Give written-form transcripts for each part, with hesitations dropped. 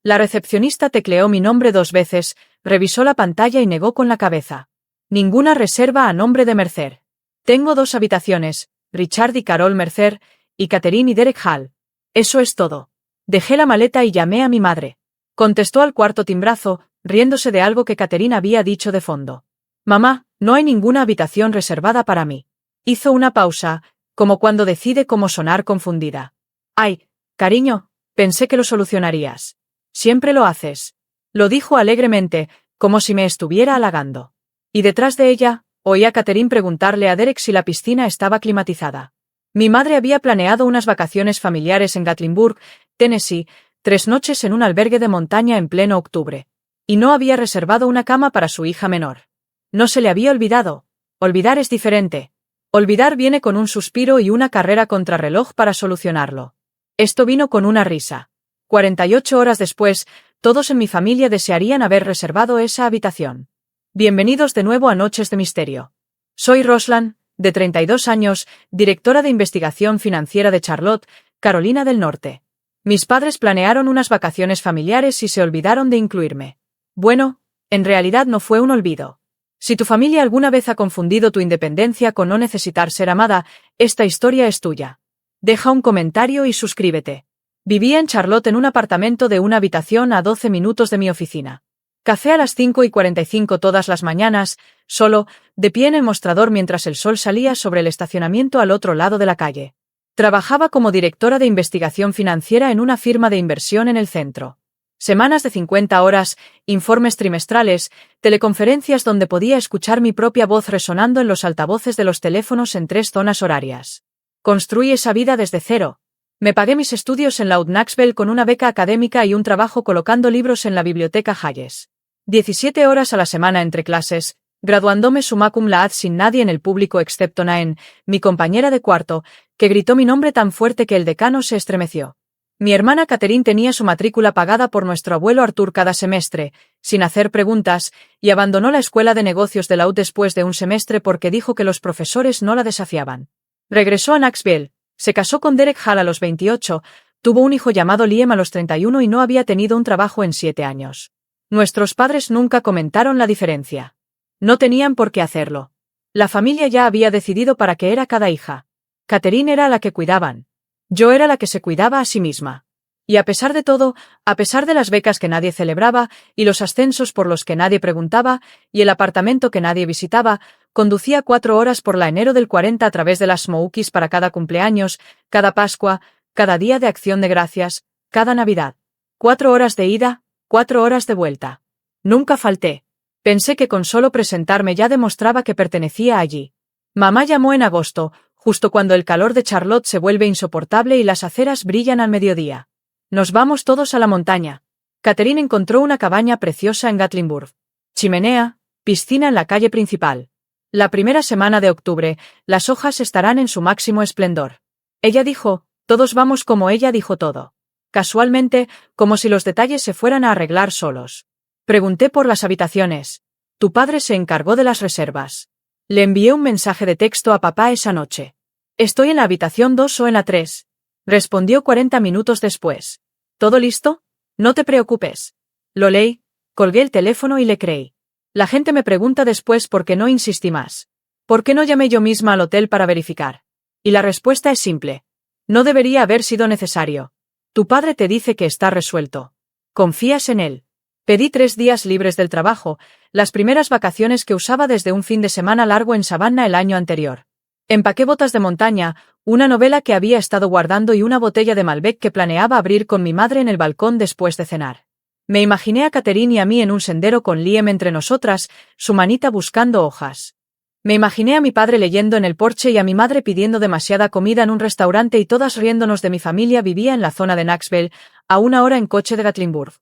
La recepcionista tecleó mi nombre 2 veces, revisó la pantalla y negó con la cabeza. Ninguna reserva a nombre de Mercer. Tengo 2 habitaciones, Richard y Carol Mercer, y Catherine y Derek Hall. Eso es todo. Dejé la maleta y llamé a mi madre. Contestó al cuarto timbrazo, riéndose de algo que Catherine había dicho de fondo. Mamá, no hay ninguna habitación reservada para mí. Hizo una pausa, como cuando decide cómo sonar confundida. Ay, cariño, pensé que lo solucionarías. Siempre lo haces. Lo dijo alegremente, como si me estuviera halagando. Y detrás de ella, oí a Catherine preguntarle a Derek si la piscina estaba climatizada. Mi madre había planeado unas vacaciones familiares en Gatlinburg, Tennessee, 3 noches en un albergue de montaña en pleno octubre. Y no había reservado una cama para su hija menor. No se le había olvidado. Olvidar es diferente. Olvidar viene con un suspiro y una carrera contrarreloj para solucionarlo. Esto vino con una risa. 48 horas después, todos en mi familia desearían haber reservado esa habitación. Bienvenidos de nuevo a Noches de Misterio. Soy Roslan, de 32 años, directora de investigación financiera de Charlotte, Carolina del Norte. Mis padres planearon unas vacaciones familiares y se olvidaron de incluirme. Bueno, en realidad no fue un olvido. Si tu familia alguna vez ha confundido tu independencia con no necesitar ser amada, esta historia es tuya. Deja un comentario y suscríbete. Vivía en Charlotte en un apartamento de una habitación a 12 minutos de mi oficina. Café a las 5:45 todas las mañanas, solo, de pie en el mostrador mientras el sol salía sobre el estacionamiento al otro lado de la calle. Trabajaba como directora de investigación financiera en una firma de inversión en el centro. Semanas de 50 horas, informes trimestrales, teleconferencias donde podía escuchar mi propia voz resonando en los altavoces de los teléfonos en 3 zonas horarias. Construí esa vida desde cero. Me pagué mis estudios en la Knoxville con una beca académica y un trabajo colocando libros en la biblioteca Hayes. 17 horas a la semana entre clases, graduándome summa cum laude sin nadie en el público excepto Naen, mi compañera de cuarto, que gritó mi nombre tan fuerte que el decano se estremeció. Mi hermana Catherine tenía su matrícula pagada por nuestro abuelo Arthur cada semestre, sin hacer preguntas, y abandonó la escuela de negocios de Laud después de un semestre porque dijo que los profesores no la desafiaban. Regresó a Knoxville, se casó con Derek Hall a los 28, tuvo un hijo llamado Liam a los 31 y no había tenido un trabajo en 7 años. Nuestros padres nunca comentaron la diferencia. No tenían por qué hacerlo. La familia ya había decidido para qué era cada hija. Catherine era la que cuidaban. Yo era la que se cuidaba a sí misma. Y a pesar de todo, a pesar de las becas que nadie celebraba, y los ascensos por los que nadie preguntaba, y el apartamento que nadie visitaba, conducía 4 horas por la enero del 40 a través de las Smokies para cada cumpleaños, cada Pascua, cada día de Acción de Gracias, cada Navidad. 4 horas de ida, 4 horas de vuelta. Nunca falté. Pensé que con solo presentarme ya demostraba que pertenecía allí. Mamá llamó en agosto, justo cuando el calor de Charlotte se vuelve insoportable y las aceras brillan al mediodía. Nos vamos todos a la montaña. Catherine encontró una cabaña preciosa en Gatlinburg. Chimenea, piscina en la calle principal. La primera semana de octubre, las hojas estarán en su máximo esplendor. Ella dijo, todos vamos como ella dijo todo. Casualmente, como si los detalles se fueran a arreglar solos. Pregunté por las habitaciones. Tu padre se encargó de las reservas. Le envié un mensaje de texto a papá esa noche. Estoy en la habitación 2 o en la 3. Respondió 40 minutos después. ¿Todo listo? No te preocupes. Lo leí, colgué el teléfono y le creí. La gente me pregunta después por qué no insistí más. ¿Por qué no llamé yo misma al hotel para verificar? Y la respuesta es simple. No debería haber sido necesario. Tu padre te dice que está resuelto. ¿Confías en él? Pedí 3 días libres del trabajo, las primeras vacaciones que usaba desde un fin de semana largo en Savannah el año anterior. Empaqué botas de montaña, una novela que había estado guardando y una botella de Malbec que planeaba abrir con mi madre en el balcón después de cenar. Me imaginé a Catherine y a mí en un sendero con Liam entre nosotras, su manita buscando hojas. Me imaginé a mi padre leyendo en el porche y a mi madre pidiendo demasiada comida en un restaurante y todas riéndonos de mi familia. Vivía en la zona de Knoxville, a 1 hora en coche de Gatlinburg.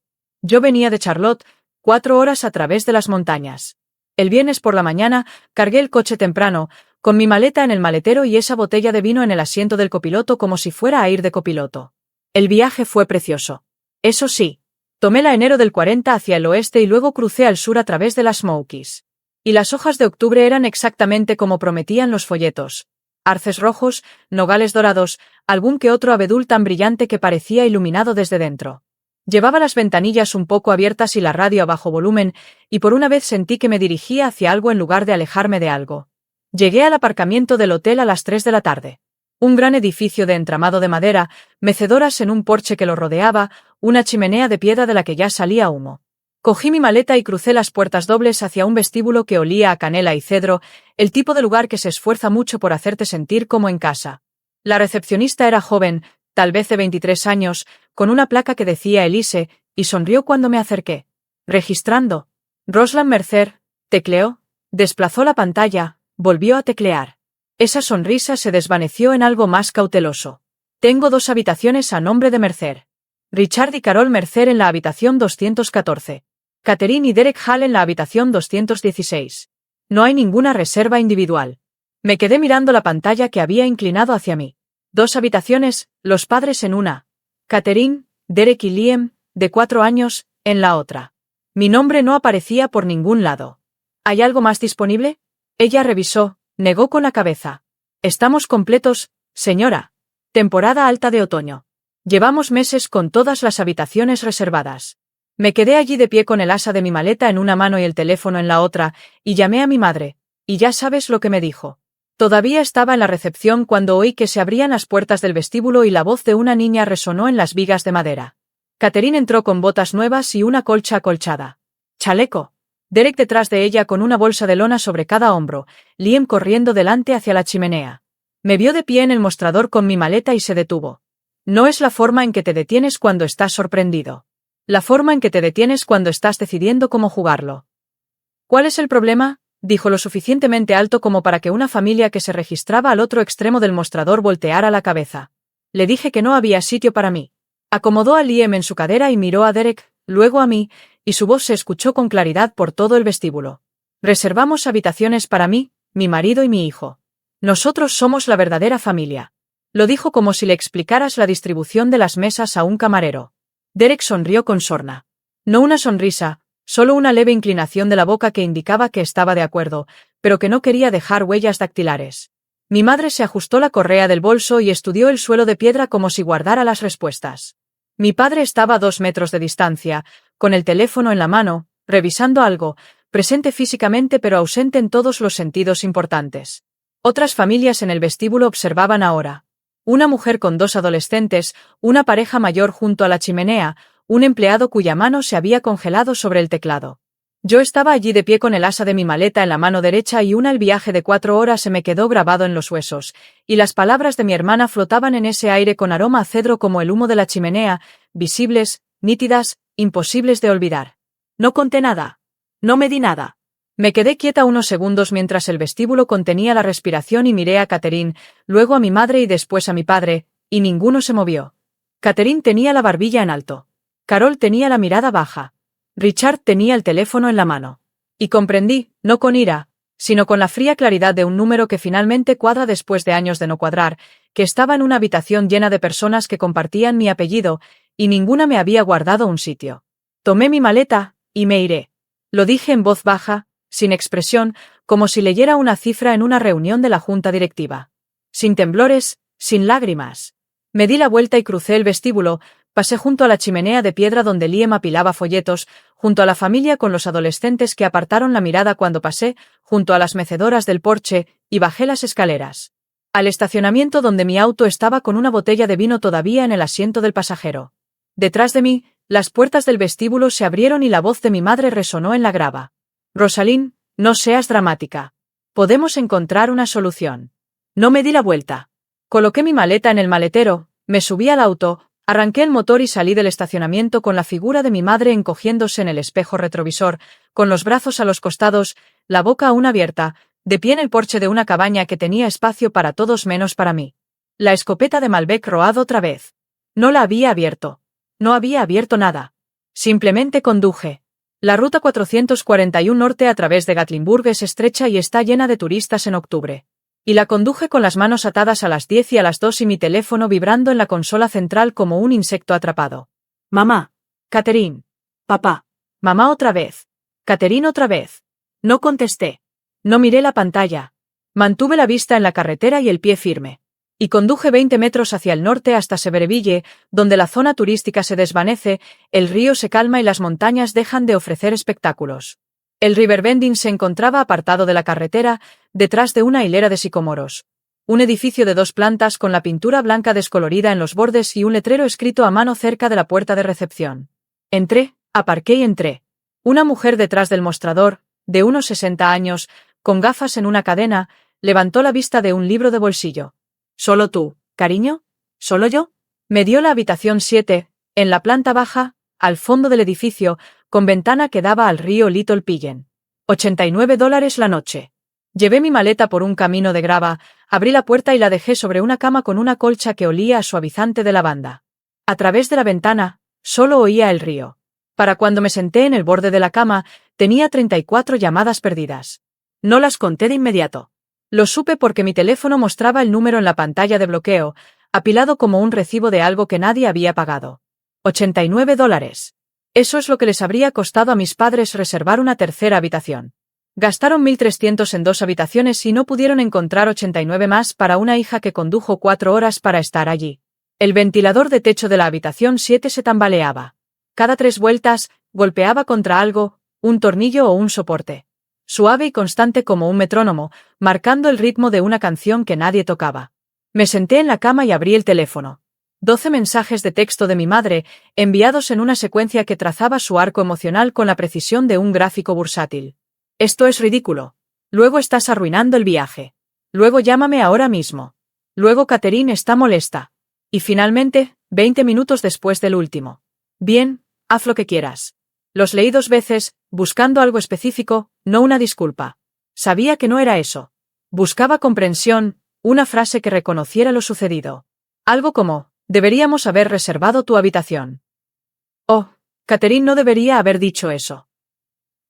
Yo venía de Charlotte, 4 horas a través de las montañas. El viernes por la mañana, cargué el coche temprano, con mi maleta en el maletero y esa botella de vino en el asiento del copiloto como si fuera a ir de copiloto. El viaje fue precioso. Eso sí, tomé la enero del 40 hacia el oeste y luego crucé al sur a través de las Smokies. Y las hojas de octubre eran exactamente como prometían los folletos. Arces rojos, nogales dorados, algún que otro abedul tan brillante que parecía iluminado desde dentro. Llevaba las ventanillas un poco abiertas y la radio a bajo volumen, y por una vez sentí que me dirigía hacia algo en lugar de alejarme de algo. Llegué al aparcamiento del hotel a las 3 de la tarde. Un gran edificio de entramado de madera, mecedoras en un porche que lo rodeaba, una chimenea de piedra de la que ya salía humo. Cogí mi maleta y crucé las puertas dobles hacia un vestíbulo que olía a canela y cedro, el tipo de lugar que se esfuerza mucho por hacerte sentir como en casa. La recepcionista era joven, tal vez de 23 años, con una placa que decía Elise, y sonrió cuando me acerqué. Registrando. Rosalind Mercer, tecleó, desplazó la pantalla, volvió a teclear. Esa sonrisa se desvaneció en algo más cauteloso. Tengo 2 habitaciones a nombre de Mercer. Richard y Carol Mercer en la habitación 214. Catherine y Derek Hall en la habitación 216. No hay ninguna reserva individual. Me quedé mirando la pantalla que había inclinado hacia mí. 2 habitaciones, los padres en una. Catherine, Derek y Liam, de 4 años, en la otra. Mi nombre no aparecía por ningún lado. ¿Hay algo más disponible? Ella revisó, negó con la cabeza. Estamos completos, señora. Temporada alta de otoño. Llevamos meses con todas las habitaciones reservadas. Me quedé allí de pie con el asa de mi maleta en una mano y el teléfono en la otra, y llamé a mi madre, y ya sabes lo que me dijo. Todavía estaba en la recepción cuando oí que se abrían las puertas del vestíbulo y la voz de una niña resonó en las vigas de madera. Catherine entró con botas nuevas y una colcha acolchada. ¡Chaleco! Derek detrás de ella con una bolsa de lona sobre cada hombro, Liam corriendo delante hacia la chimenea. Me vio de pie en el mostrador con mi maleta y se detuvo. No es la forma en que te detienes cuando estás sorprendido. La forma en que te detienes cuando estás decidiendo cómo jugarlo. ¿Cuál es el problema? Dijo lo suficientemente alto como para que una familia que se registraba al otro extremo del mostrador volteara la cabeza. Le dije que no había sitio para mí. Acomodó a Liam en su cadera y miró a Derek, luego a mí, y su voz se escuchó con claridad por todo el vestíbulo. Reservamos habitaciones para mí, mi marido y mi hijo. Nosotros somos la verdadera familia. Lo dijo como si le explicaras la distribución de las mesas a un camarero. Derek sonrió con sorna. No una sonrisa, solo una leve inclinación de la boca que indicaba que estaba de acuerdo, pero que no quería dejar huellas dactilares. Mi madre se ajustó la correa del bolso y estudió el suelo de piedra como si guardara las respuestas. Mi padre estaba a 2 metros de distancia, con el teléfono en la mano, revisando algo, presente físicamente pero ausente en todos los sentidos importantes. Otras familias en el vestíbulo observaban ahora. Una mujer con 2 adolescentes, una pareja mayor junto a la chimenea, un empleado cuya mano se había congelado sobre el teclado. Yo estaba allí de pie con el asa de mi maleta en la mano derecha y el viaje de 4 horas se me quedó grabado en los huesos, y las palabras de mi hermana flotaban en ese aire con aroma a cedro como el humo de la chimenea, visibles, nítidas, imposibles de olvidar. No conté nada. No me di nada. Me quedé quieta unos segundos mientras el vestíbulo contenía la respiración y miré a Catherine, luego a mi madre y después a mi padre, y ninguno se movió. Catherine tenía la barbilla en alto. Carol tenía la mirada baja. Richard tenía el teléfono en la mano. Y comprendí, no con ira, sino con la fría claridad de un número que finalmente cuadra después de años de no cuadrar, que estaba en una habitación llena de personas que compartían mi apellido, y ninguna me había guardado un sitio. Tomé mi maleta, y me iré. Lo dije en voz baja, sin expresión, como si leyera una cifra en una reunión de la junta directiva. Sin temblores, sin lágrimas. Me di la vuelta y crucé el vestíbulo, pasé junto a la chimenea de piedra donde Liam apilaba folletos, junto a la familia con los adolescentes que apartaron la mirada cuando pasé, junto a las mecedoras del porche, y bajé las escaleras. Al estacionamiento donde mi auto estaba con una botella de vino todavía en el asiento del pasajero. Detrás de mí, las puertas del vestíbulo se abrieron y la voz de mi madre resonó en la grava. Rosalind, no seas dramática. Podemos encontrar una solución. No me di la vuelta. Coloqué mi maleta en el maletero, me subí al auto, arranqué el motor y salí del estacionamiento con la figura de mi madre encogiéndose en el espejo retrovisor, con los brazos a los costados, la boca aún abierta, de pie en el porche de una cabaña que tenía espacio para todos menos para mí. La escopeta de Malbec Road otra vez. No la había abierto. No había abierto nada. Simplemente conduje. La ruta 441 norte a través de Gatlinburg es estrecha y está llena de turistas en octubre. Y la conduje con las manos atadas a las 10 y a las 2 y mi teléfono vibrando en la consola central como un insecto atrapado. Mamá. Catherine. Papá. Mamá otra vez. Catherine otra vez. No contesté. No miré la pantalla. Mantuve la vista en la carretera y el pie firme. y conduje 20 metros hacia el norte hasta Severeville, donde la zona turística se desvanece, el río se calma y las montañas dejan de ofrecer espectáculos. El Riverbending se encontraba apartado de la carretera, detrás de una hilera de sicómoros. Un edificio de 2 plantas con la pintura blanca descolorida en los bordes y un letrero escrito a mano cerca de la puerta de recepción. Entré, aparqué y entré. Una mujer detrás del mostrador, de unos 60 años, con gafas en una cadena, levantó la vista de un libro de bolsillo. ¿Solo tú, cariño? ¿Solo yo? Me dio la habitación 7, en la planta baja, al fondo del edificio, con ventana que daba al río Little Pigeon. $89 la noche. Llevé mi maleta por un camino de grava, abrí la puerta y la dejé sobre una cama con una colcha que olía a suavizante de lavanda. A través de la ventana, solo oía el río. Para cuando me senté en el borde de la cama, tenía 34 llamadas perdidas. No las conté de inmediato. Lo supe porque mi teléfono mostraba el número en la pantalla de bloqueo, apilado como un recibo de algo que nadie había pagado. $89. Eso es lo que les habría costado a mis padres reservar una tercera habitación. Gastaron 1.300 en 2 habitaciones y no pudieron encontrar 89 más para una hija que condujo 4 horas para estar allí. El ventilador de techo de la habitación 7 se tambaleaba. Cada 3 vueltas, golpeaba contra algo, un tornillo o un soporte. Suave y constante como un metrónomo, marcando el ritmo de una canción que nadie tocaba. Me senté en la cama y abrí el teléfono. 12 mensajes de texto de mi madre, enviados en una secuencia que trazaba su arco emocional con la precisión de un gráfico bursátil. Esto es ridículo. Luego estás arruinando el viaje. Luego llámame ahora mismo. Luego Catherine está molesta. Y finalmente, 20 minutos después del último. Bien, haz lo que quieras. Los leí 2 veces, buscando algo específico, no una disculpa. Sabía que no era eso. Buscaba comprensión, una frase que reconociera lo sucedido. Algo como, deberíamos haber reservado tu habitación. Oh, Catherine no debería haber dicho eso.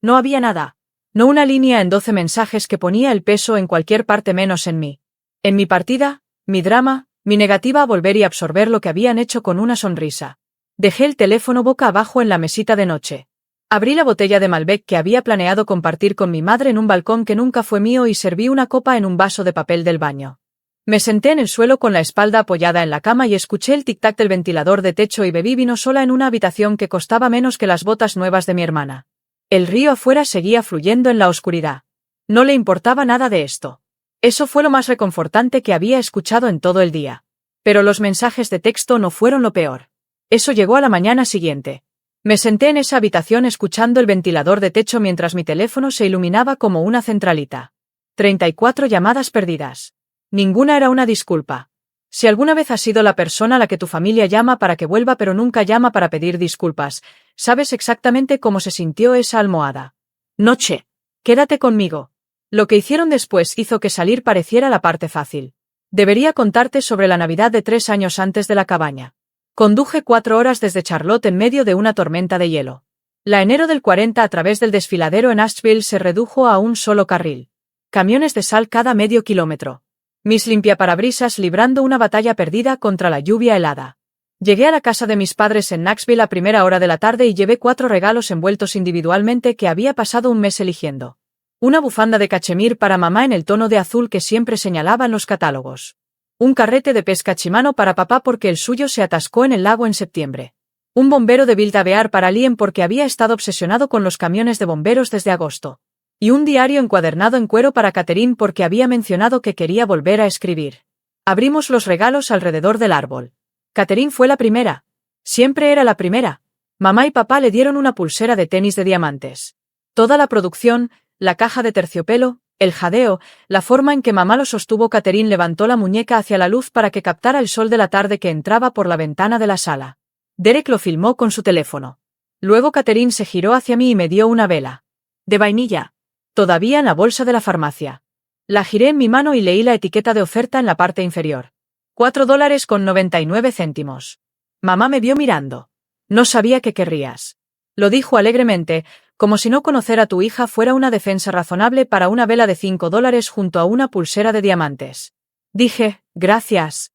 No había nada. No una línea en 12 mensajes que ponía el peso en cualquier parte menos en mí. En mi partida, mi drama, mi negativa a volver y absorber lo que habían hecho con una sonrisa. Dejé el teléfono boca abajo en la mesita de noche. Abrí la botella de Malbec que había planeado compartir con mi madre en un balcón que nunca fue mío y serví una copa en un vaso de papel del baño. Me senté en el suelo con la espalda apoyada en la cama y escuché el tic-tac del ventilador de techo y bebí vino sola en una habitación que costaba menos que las botas nuevas de mi hermana. El río afuera seguía fluyendo en la oscuridad. No le importaba nada de esto. Eso fue lo más reconfortante que había escuchado en todo el día. Pero los mensajes de texto no fueron lo peor. Eso llegó a la mañana siguiente. Me senté en esa habitación escuchando el ventilador de techo mientras mi teléfono se iluminaba como una centralita. 34 llamadas perdidas. Ninguna era una disculpa. Si alguna vez has sido la persona a la que tu familia llama para que vuelva pero nunca llama para pedir disculpas, sabes exactamente cómo se sintió esa almohada. Noche. Quédate conmigo. Lo que hicieron después hizo que salir pareciera la parte fácil. Debería contarte sobre la Navidad de 3 años antes de la cabaña. Conduje 4 horas desde Charlotte en medio de una tormenta de hielo. La enero del 40 a través del desfiladero en Asheville se redujo a un solo carril. Camiones de sal cada medio kilómetro. Mis limpiaparabrisas librando una batalla perdida contra la lluvia helada. Llegué a la casa de mis padres en Knoxville a primera hora de la tarde y llevé 4 regalos envueltos individualmente que había pasado un mes eligiendo. Una bufanda de cachemir para mamá en el tono de azul que siempre señalaba en los catálogos. Un carrete de pesca Shimano para papá porque el suyo se atascó en el lago en septiembre. Un bombero de Build-A-Bear para Liam porque había estado obsesionado con los camiones de bomberos desde agosto. Y un diario encuadernado en cuero para Catherine porque había mencionado que quería volver a escribir. Abrimos los regalos alrededor del árbol. Catherine fue la primera. Siempre era la primera. Mamá y papá le dieron una pulsera de tenis de diamantes. Toda la producción, la caja de terciopelo, el jadeo, la forma en que mamá lo sostuvo. Catherine levantó la muñeca hacia la luz para que captara el sol de la tarde que entraba por la ventana de la sala. Derek lo filmó con su teléfono. Luego Catherine se giró hacia mí y me dio una vela. De vainilla. Todavía en la bolsa de la farmacia. La giré en mi mano y leí la etiqueta de oferta en la parte inferior. $4.99. Mamá me vio mirando. No sabía qué querrías. Lo dijo alegremente, como si no conocer a tu hija fuera una defensa razonable para una vela de $5 junto a una pulsera de diamantes. Dije, gracias.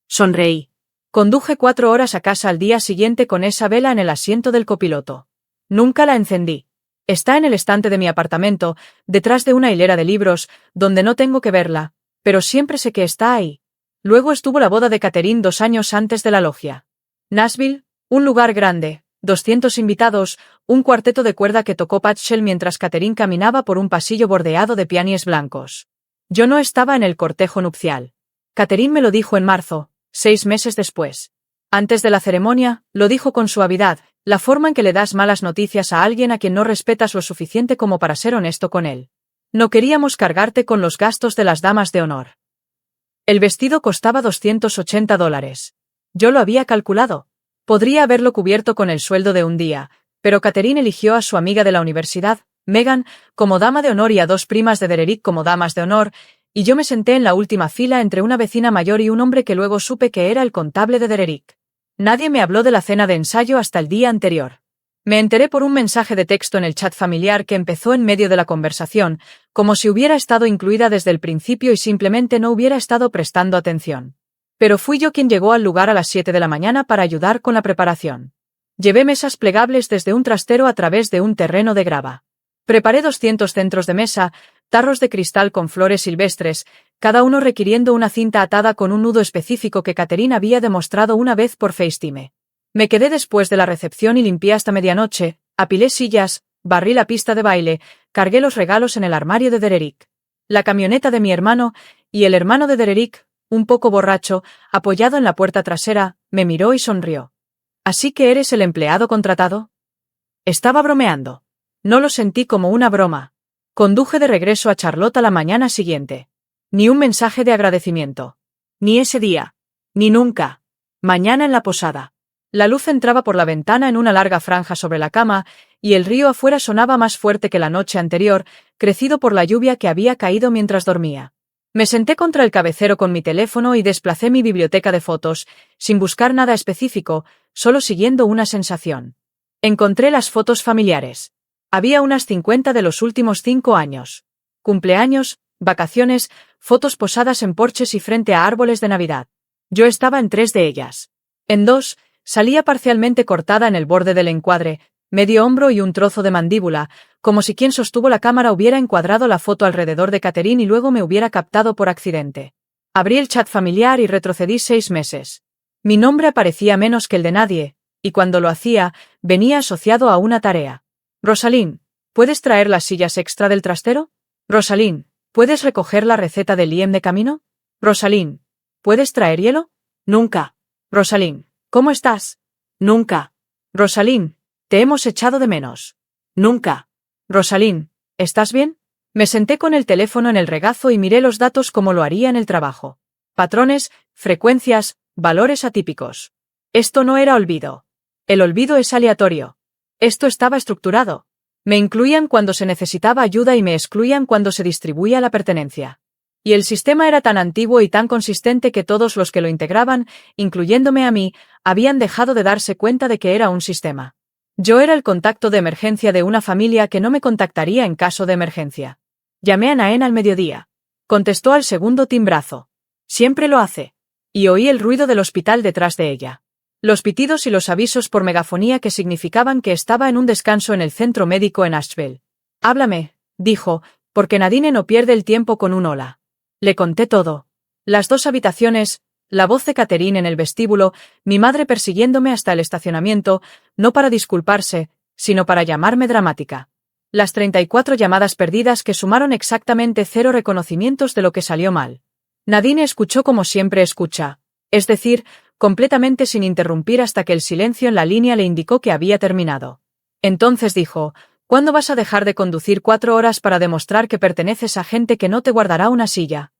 Sonreí. Conduje 4 horas a casa al día siguiente con esa vela en el asiento del copiloto. Nunca la encendí. Está en el estante de mi apartamento, detrás de una hilera de libros, donde no tengo que verla, pero siempre sé que está ahí. Luego estuvo la boda de Catherine 2 años antes de la logia. Nashville, un lugar grande, 200 invitados, un cuarteto de cuerda que tocó Pat Shell mientras Catherine caminaba por un pasillo bordeado de pianíes blancos. Yo no estaba en el cortejo nupcial. Catherine me lo dijo en marzo, 6 meses después. Antes de la ceremonia, lo dijo con suavidad, la forma en que le das malas noticias a alguien a quien no respetas lo suficiente como para ser honesto con él. No queríamos cargarte con los gastos de las damas de honor. El vestido costaba $280. Yo lo había calculado. Podría haberlo cubierto con el sueldo de un día, pero Catherine eligió a su amiga de la universidad, Megan, como dama de honor y a 2 primas de Dererick como damas de honor, y yo me senté en la última fila entre una vecina mayor y un hombre que luego supe que era el contable de Dererick. Nadie me habló de la cena de ensayo hasta el día anterior. Me enteré por un mensaje de texto en el chat familiar que empezó en medio de la conversación, como si hubiera estado incluida desde el principio y simplemente no hubiera estado prestando atención. Pero fui yo quien llegó al lugar a las 7 de la mañana para ayudar con la preparación. Llevé mesas plegables desde un trastero a través de un terreno de grava. Preparé 200 centros de mesa, tarros de cristal con flores silvestres, cada uno requiriendo una cinta atada con un nudo específico que Catherine había demostrado una vez por FaceTime. Me quedé después de la recepción y limpié hasta medianoche, apilé sillas, barrí la pista de baile, cargué los regalos en el armario de Dererick. La camioneta de mi hermano, y el hermano de Dererick, un poco borracho, apoyado en la puerta trasera, me miró y sonrió. ¿Así que eres el empleado contratado? Estaba bromeando. No lo sentí como una broma. Conduje de regreso a Charlotte a la mañana siguiente. Ni un mensaje de agradecimiento. Ni ese día. Ni nunca. Mañana en la posada. La luz entraba por la ventana en una larga franja sobre la cama, y el río afuera sonaba más fuerte que la noche anterior, crecido por la lluvia que había caído mientras dormía. Me senté contra el cabecero con mi teléfono y desplacé mi biblioteca de fotos, sin buscar nada específico, solo siguiendo una sensación. Encontré las fotos familiares. Había unas 50 de los últimos 5 años. Cumpleaños, vacaciones, fotos posadas en porches y frente a árboles de Navidad. Yo estaba en 3 de ellas. En 2, salía parcialmente cortada en el borde del encuadre, medio hombro y un trozo de mandíbula, como si quien sostuvo la cámara hubiera encuadrado la foto alrededor de Catherine y luego me hubiera captado por accidente. Abrí el chat familiar y retrocedí 6 meses. Mi nombre aparecía menos que el de nadie, y cuando lo hacía, venía asociado a una tarea. Rosalind, ¿puedes traer las sillas extra del trastero? Rosalind, ¿puedes recoger la receta de Liam de camino? Rosalind, ¿puedes traer hielo? Nunca. Rosalind, ¿cómo estás? Nunca. Rosalind, te hemos echado de menos. Nunca. Rosalind, ¿estás bien? Me senté con el teléfono en el regazo y miré los datos como lo haría en el trabajo. Patrones, frecuencias, valores atípicos. Esto no era olvido. El olvido es aleatorio. Esto estaba estructurado. Me incluían cuando se necesitaba ayuda y me excluían cuando se distribuía la pertenencia. Y el sistema era tan antiguo y tan consistente que todos los que lo integraban, incluyéndome a mí, habían dejado de darse cuenta de que era un sistema. Yo era el contacto de emergencia de una familia que no me contactaría en caso de emergencia. Llamé a Naen al mediodía. Contestó al segundo timbrazo. Siempre lo hace. Y oí el ruido del hospital detrás de ella. Los pitidos y los avisos por megafonía que significaban que estaba en un descanso en el centro médico en Asheville. Háblame, dijo, porque Nadine no pierde el tiempo con un hola. Le conté todo. Las 2 habitaciones, la voz de Catherine en el vestíbulo, mi madre persiguiéndome hasta el estacionamiento, no para disculparse, sino para llamarme dramática. Las 34 llamadas perdidas que sumaron exactamente 0 reconocimientos de lo que salió mal. Nadine escuchó como siempre escucha, es decir, completamente sin interrumpir hasta que el silencio en la línea le indicó que había terminado. Entonces dijo, ¿cuándo vas a dejar de conducir 4 horas para demostrar que perteneces a gente que no te guardará una silla?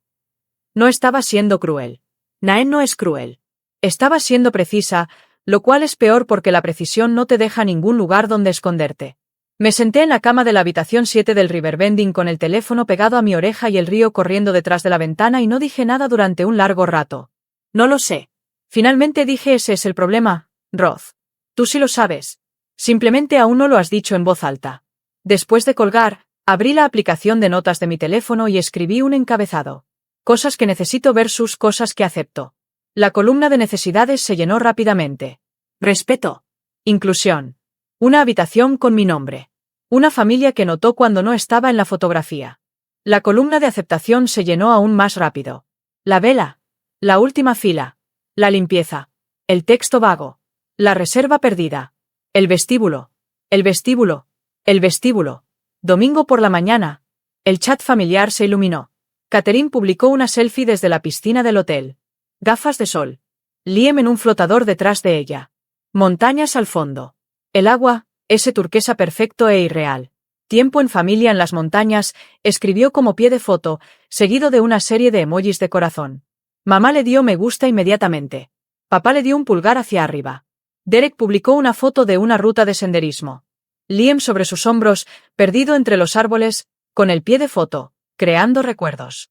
No estaba siendo cruel. Naen no es cruel. Estaba siendo precisa, lo cual es peor porque la precisión no te deja ningún lugar donde esconderte. Me senté en la cama de la habitación 7 del Riverbending con el teléfono pegado a mi oreja y el río corriendo detrás de la ventana y no dije nada durante un largo rato. No lo sé. Finalmente dije ese es el problema, Roth. Tú sí lo sabes. Simplemente aún no lo has dicho en voz alta. Después de colgar, abrí la aplicación de notas de mi teléfono y escribí un encabezado. Cosas que necesito versus cosas que acepto. La columna de necesidades se llenó rápidamente. Respeto. Inclusión. Una habitación con mi nombre. Una familia que notó cuando no estaba en la fotografía. La columna de aceptación se llenó aún más rápido. La vela. La última fila. La limpieza. El texto vago. La reserva perdida. El vestíbulo. El vestíbulo. El vestíbulo. Domingo por la mañana. El chat familiar se iluminó. Catherine publicó una selfie desde la piscina del hotel. Gafas de sol. Liam en un flotador detrás de ella. Montañas al fondo. El agua, ese turquesa perfecto e irreal. Tiempo en familia en las montañas, escribió como pie de foto, seguido de una serie de emojis de corazón. Mamá le dio me gusta inmediatamente. Papá le dio un pulgar hacia arriba. Derek publicó una foto de una ruta de senderismo. Liam sobre sus hombros, perdido entre los árboles, con el pie de foto, creando recuerdos.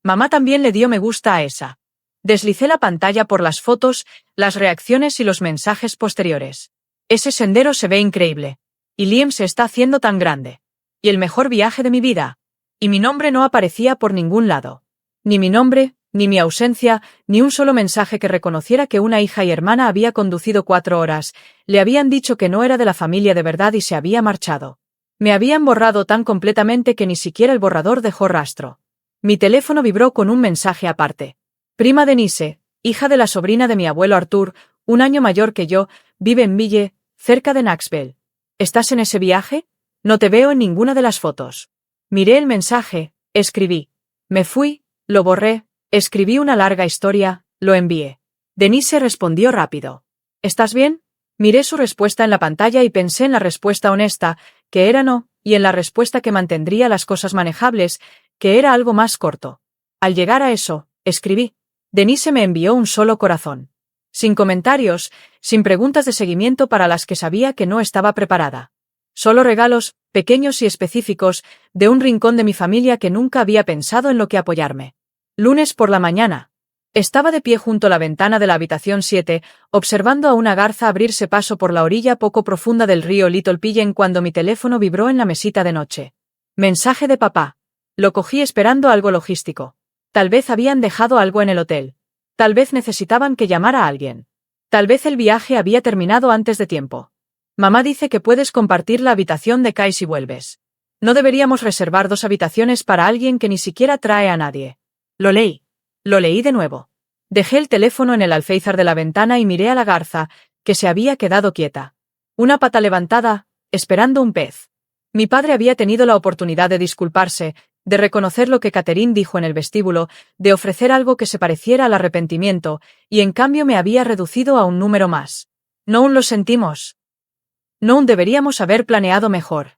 Mamá también le dio me gusta a esa. Deslicé la pantalla por las fotos, las reacciones y los mensajes posteriores. Ese sendero se ve increíble. Y Liam se está haciendo tan grande. Y el mejor viaje de mi vida. Y mi nombre no aparecía por ningún lado. Ni mi nombre, ni mi ausencia, ni un solo mensaje que reconociera que una hija y hermana había conducido 4 horas, le habían dicho que no era de la familia de verdad y se había marchado. Me habían borrado tan completamente que ni siquiera el borrador dejó rastro. Mi teléfono vibró con un mensaje aparte. Prima Denise, hija de la sobrina de mi abuelo Arthur, 1 año mayor que yo, vive en Ville, cerca de Knoxville. ¿Estás en ese viaje? No te veo en ninguna de las fotos. Miré el mensaje, escribí. Me fui, lo borré, escribí una larga historia, lo envié. Denise respondió rápido. ¿Estás bien? Miré su respuesta en la pantalla y pensé en la respuesta honesta, que era no, y en la respuesta que mantendría las cosas manejables, que era algo más corto. Al llegar a eso, escribí. Denise me envió un solo corazón. Sin comentarios, sin preguntas de seguimiento para las que sabía que no estaba preparada. Solo regalos, pequeños y específicos, de un rincón de mi familia que nunca había pensado en lo que apoyarme. Lunes por la mañana. Estaba de pie junto a la ventana de la habitación 7, observando a una garza abrirse paso por la orilla poco profunda del río Little Pigeon cuando mi teléfono vibró en la mesita de noche. Mensaje de papá. Lo cogí esperando algo logístico. Tal vez habían dejado algo en el hotel. Tal vez necesitaban que llamara a alguien. Tal vez el viaje había terminado antes de tiempo. Mamá dice que puedes compartir la habitación de Kai si vuelves. No deberíamos reservar 2 habitaciones para alguien que ni siquiera trae a nadie. Lo leí. Lo leí de nuevo. Dejé el teléfono en el alféizar de la ventana y miré a la garza, que se había quedado quieta. Una pata levantada, esperando un pez. Mi padre había tenido la oportunidad de disculparse, de reconocer lo que Catherine dijo en el vestíbulo, de ofrecer algo que se pareciera al arrepentimiento, y en cambio me había reducido a un número más. No un lo sentimos. No un deberíamos haber planeado mejor.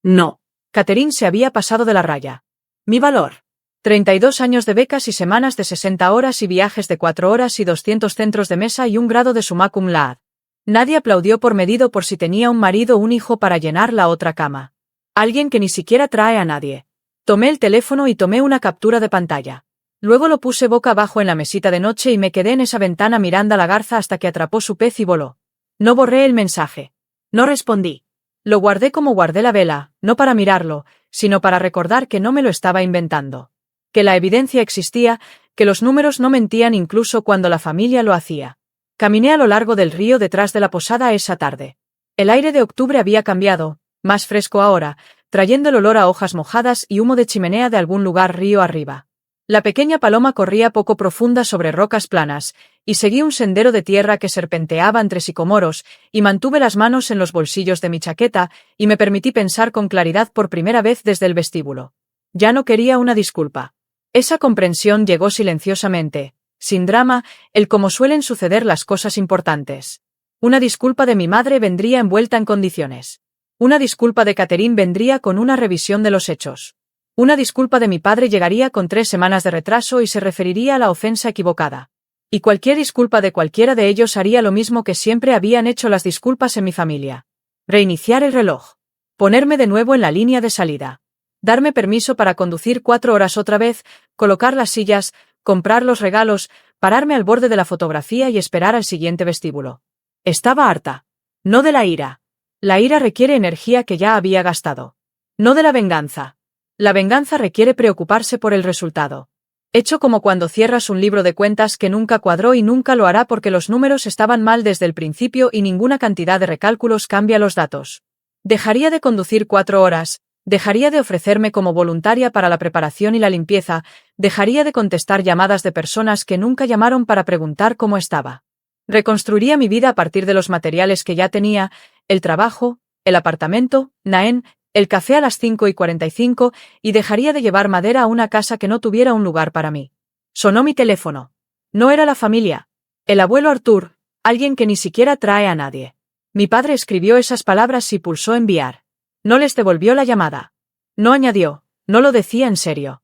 No. Catherine se había pasado de la raya. Mi valor. 32 años de becas y semanas de 60 horas y viajes de 4 horas y 200 centros de mesa y un grado de summa cum laude. Nadie aplaudió por medido por si tenía un marido o un hijo para llenar la otra cama. Alguien que ni siquiera trae a nadie. Tomé el teléfono y tomé una captura de pantalla. Luego lo puse boca abajo en la mesita de noche y me quedé en esa ventana mirando a la garza hasta que atrapó su pez y voló. No borré el mensaje. No respondí. Lo guardé como guardé la vela, no para mirarlo, sino para recordar que no me lo estaba inventando. Que la evidencia existía, que los números no mentían incluso cuando la familia lo hacía. Caminé a lo largo del río detrás de la posada esa tarde. El aire de octubre había cambiado, más fresco ahora, trayendo el olor a hojas mojadas y humo de chimenea de algún lugar río arriba. La pequeña paloma corría poco profunda sobre rocas planas, y seguí un sendero de tierra que serpenteaba entre sicomoros, y mantuve las manos en los bolsillos de mi chaqueta, y me permití pensar con claridad por primera vez desde el vestíbulo. Ya no quería una disculpa. Esa comprensión llegó silenciosamente, sin drama, como suelen suceder las cosas importantes. Una disculpa de mi madre vendría envuelta en condiciones. Una disculpa de Catherine vendría con una revisión de los hechos. Una disculpa de mi padre llegaría con 3 semanas de retraso y se referiría a la ofensa equivocada. Y cualquier disculpa de cualquiera de ellos haría lo mismo que siempre habían hecho las disculpas en mi familia. Reiniciar el reloj. Ponerme de nuevo en la línea de salida. Darme permiso para conducir 4 horas otra vez, colocar las sillas, comprar los regalos, pararme al borde de la fotografía y esperar al siguiente vestíbulo. Estaba harta. No de la ira. La ira requiere energía que ya había gastado. No de la venganza. La venganza requiere preocuparse por el resultado. Hecho como cuando cierras un libro de cuentas que nunca cuadró y nunca lo hará porque los números estaban mal desde el principio y ninguna cantidad de recálculos cambia los datos. Dejaría de conducir 4 horas, Dejaría de ofrecerme como voluntaria para la preparación y la limpieza, dejaría de contestar llamadas de personas que nunca llamaron para preguntar cómo estaba. Reconstruiría mi vida a partir de los materiales que ya tenía, el trabajo, el apartamento, Naen, el café a las 5:45, y dejaría de llevar madera a una casa que no tuviera un lugar para mí. Sonó mi teléfono. No era la familia. El abuelo Artur, alguien que ni siquiera trae a nadie. Mi padre escribió esas palabras y pulsó enviar. No les devolvió la llamada. No añadió, no lo decía en serio.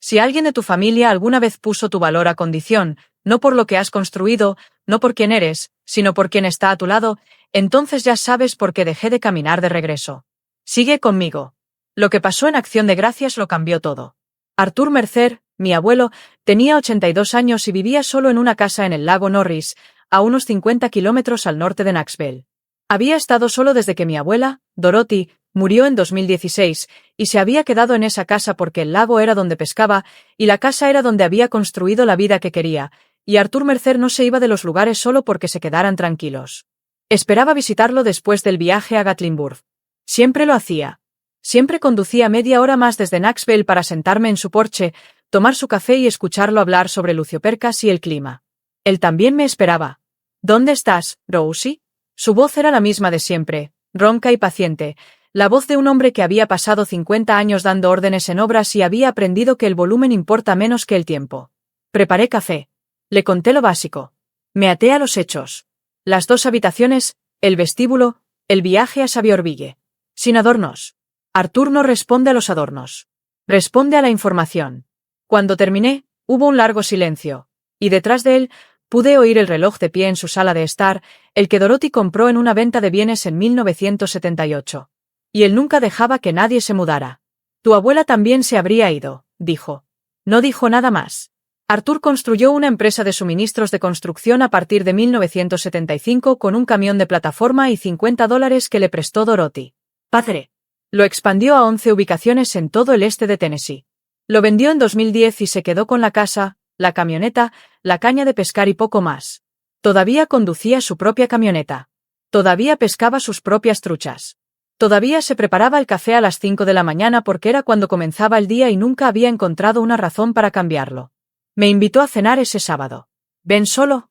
Si alguien de tu familia alguna vez puso tu valor a condición, no por lo que has construido, no por quién eres, sino por quien está a tu lado, entonces ya sabes por qué dejé de caminar de regreso. Sigue conmigo. Lo que pasó en Acción de Gracias lo cambió todo. Artur Mercer, mi abuelo, tenía 82 años y vivía solo en una casa en el lago Norris, a unos 50 kilómetros al norte de Knoxville. Había estado solo desde que mi abuela, Dorothy, murió en 2016, y se había quedado en esa casa porque el lago era donde pescaba, y la casa era donde había construido la vida que quería, y Artur Mercer no se iba de los lugares solo porque se quedaran tranquilos. Esperaba visitarlo después del viaje a Gatlinburg. Siempre lo hacía. Siempre conducía media hora más desde Knoxville para sentarme en su porche, tomar su café y escucharlo hablar sobre luciopercas y el clima. Él también me esperaba. ¿Dónde estás, Rosie? Su voz era la misma de siempre, ronca y paciente, la voz de un hombre que había pasado 50 años dando órdenes en obras y había aprendido que el volumen importa menos que el tiempo. Preparé café. Le conté lo básico. Me até a los hechos. Las 2 habitaciones, el vestíbulo, el viaje a Saviourville. Sin adornos. Artur no responde a los adornos. Responde a la información. Cuando terminé, hubo un largo silencio, y detrás de él, pude oír el reloj de pie en su sala de estar, el que Dorothy compró en una venta de bienes en 1978. Y él nunca dejaba que nadie se mudara. Tu abuela también se habría ido, dijo. No dijo nada más. Artur construyó una empresa de suministros de construcción a partir de 1975 con un camión de plataforma y $50 que le prestó Dorothy. Padre. Lo expandió a 11 ubicaciones en todo el este de Tennessee. Lo vendió en 2010 y se quedó con la casa, la camioneta, la caña de pescar y poco más. Todavía conducía su propia camioneta. Todavía pescaba sus propias truchas. Todavía se preparaba el café a las 5 de la mañana porque era cuando comenzaba el día y nunca había encontrado una razón para cambiarlo. Me invitó a cenar ese sábado. Ven solo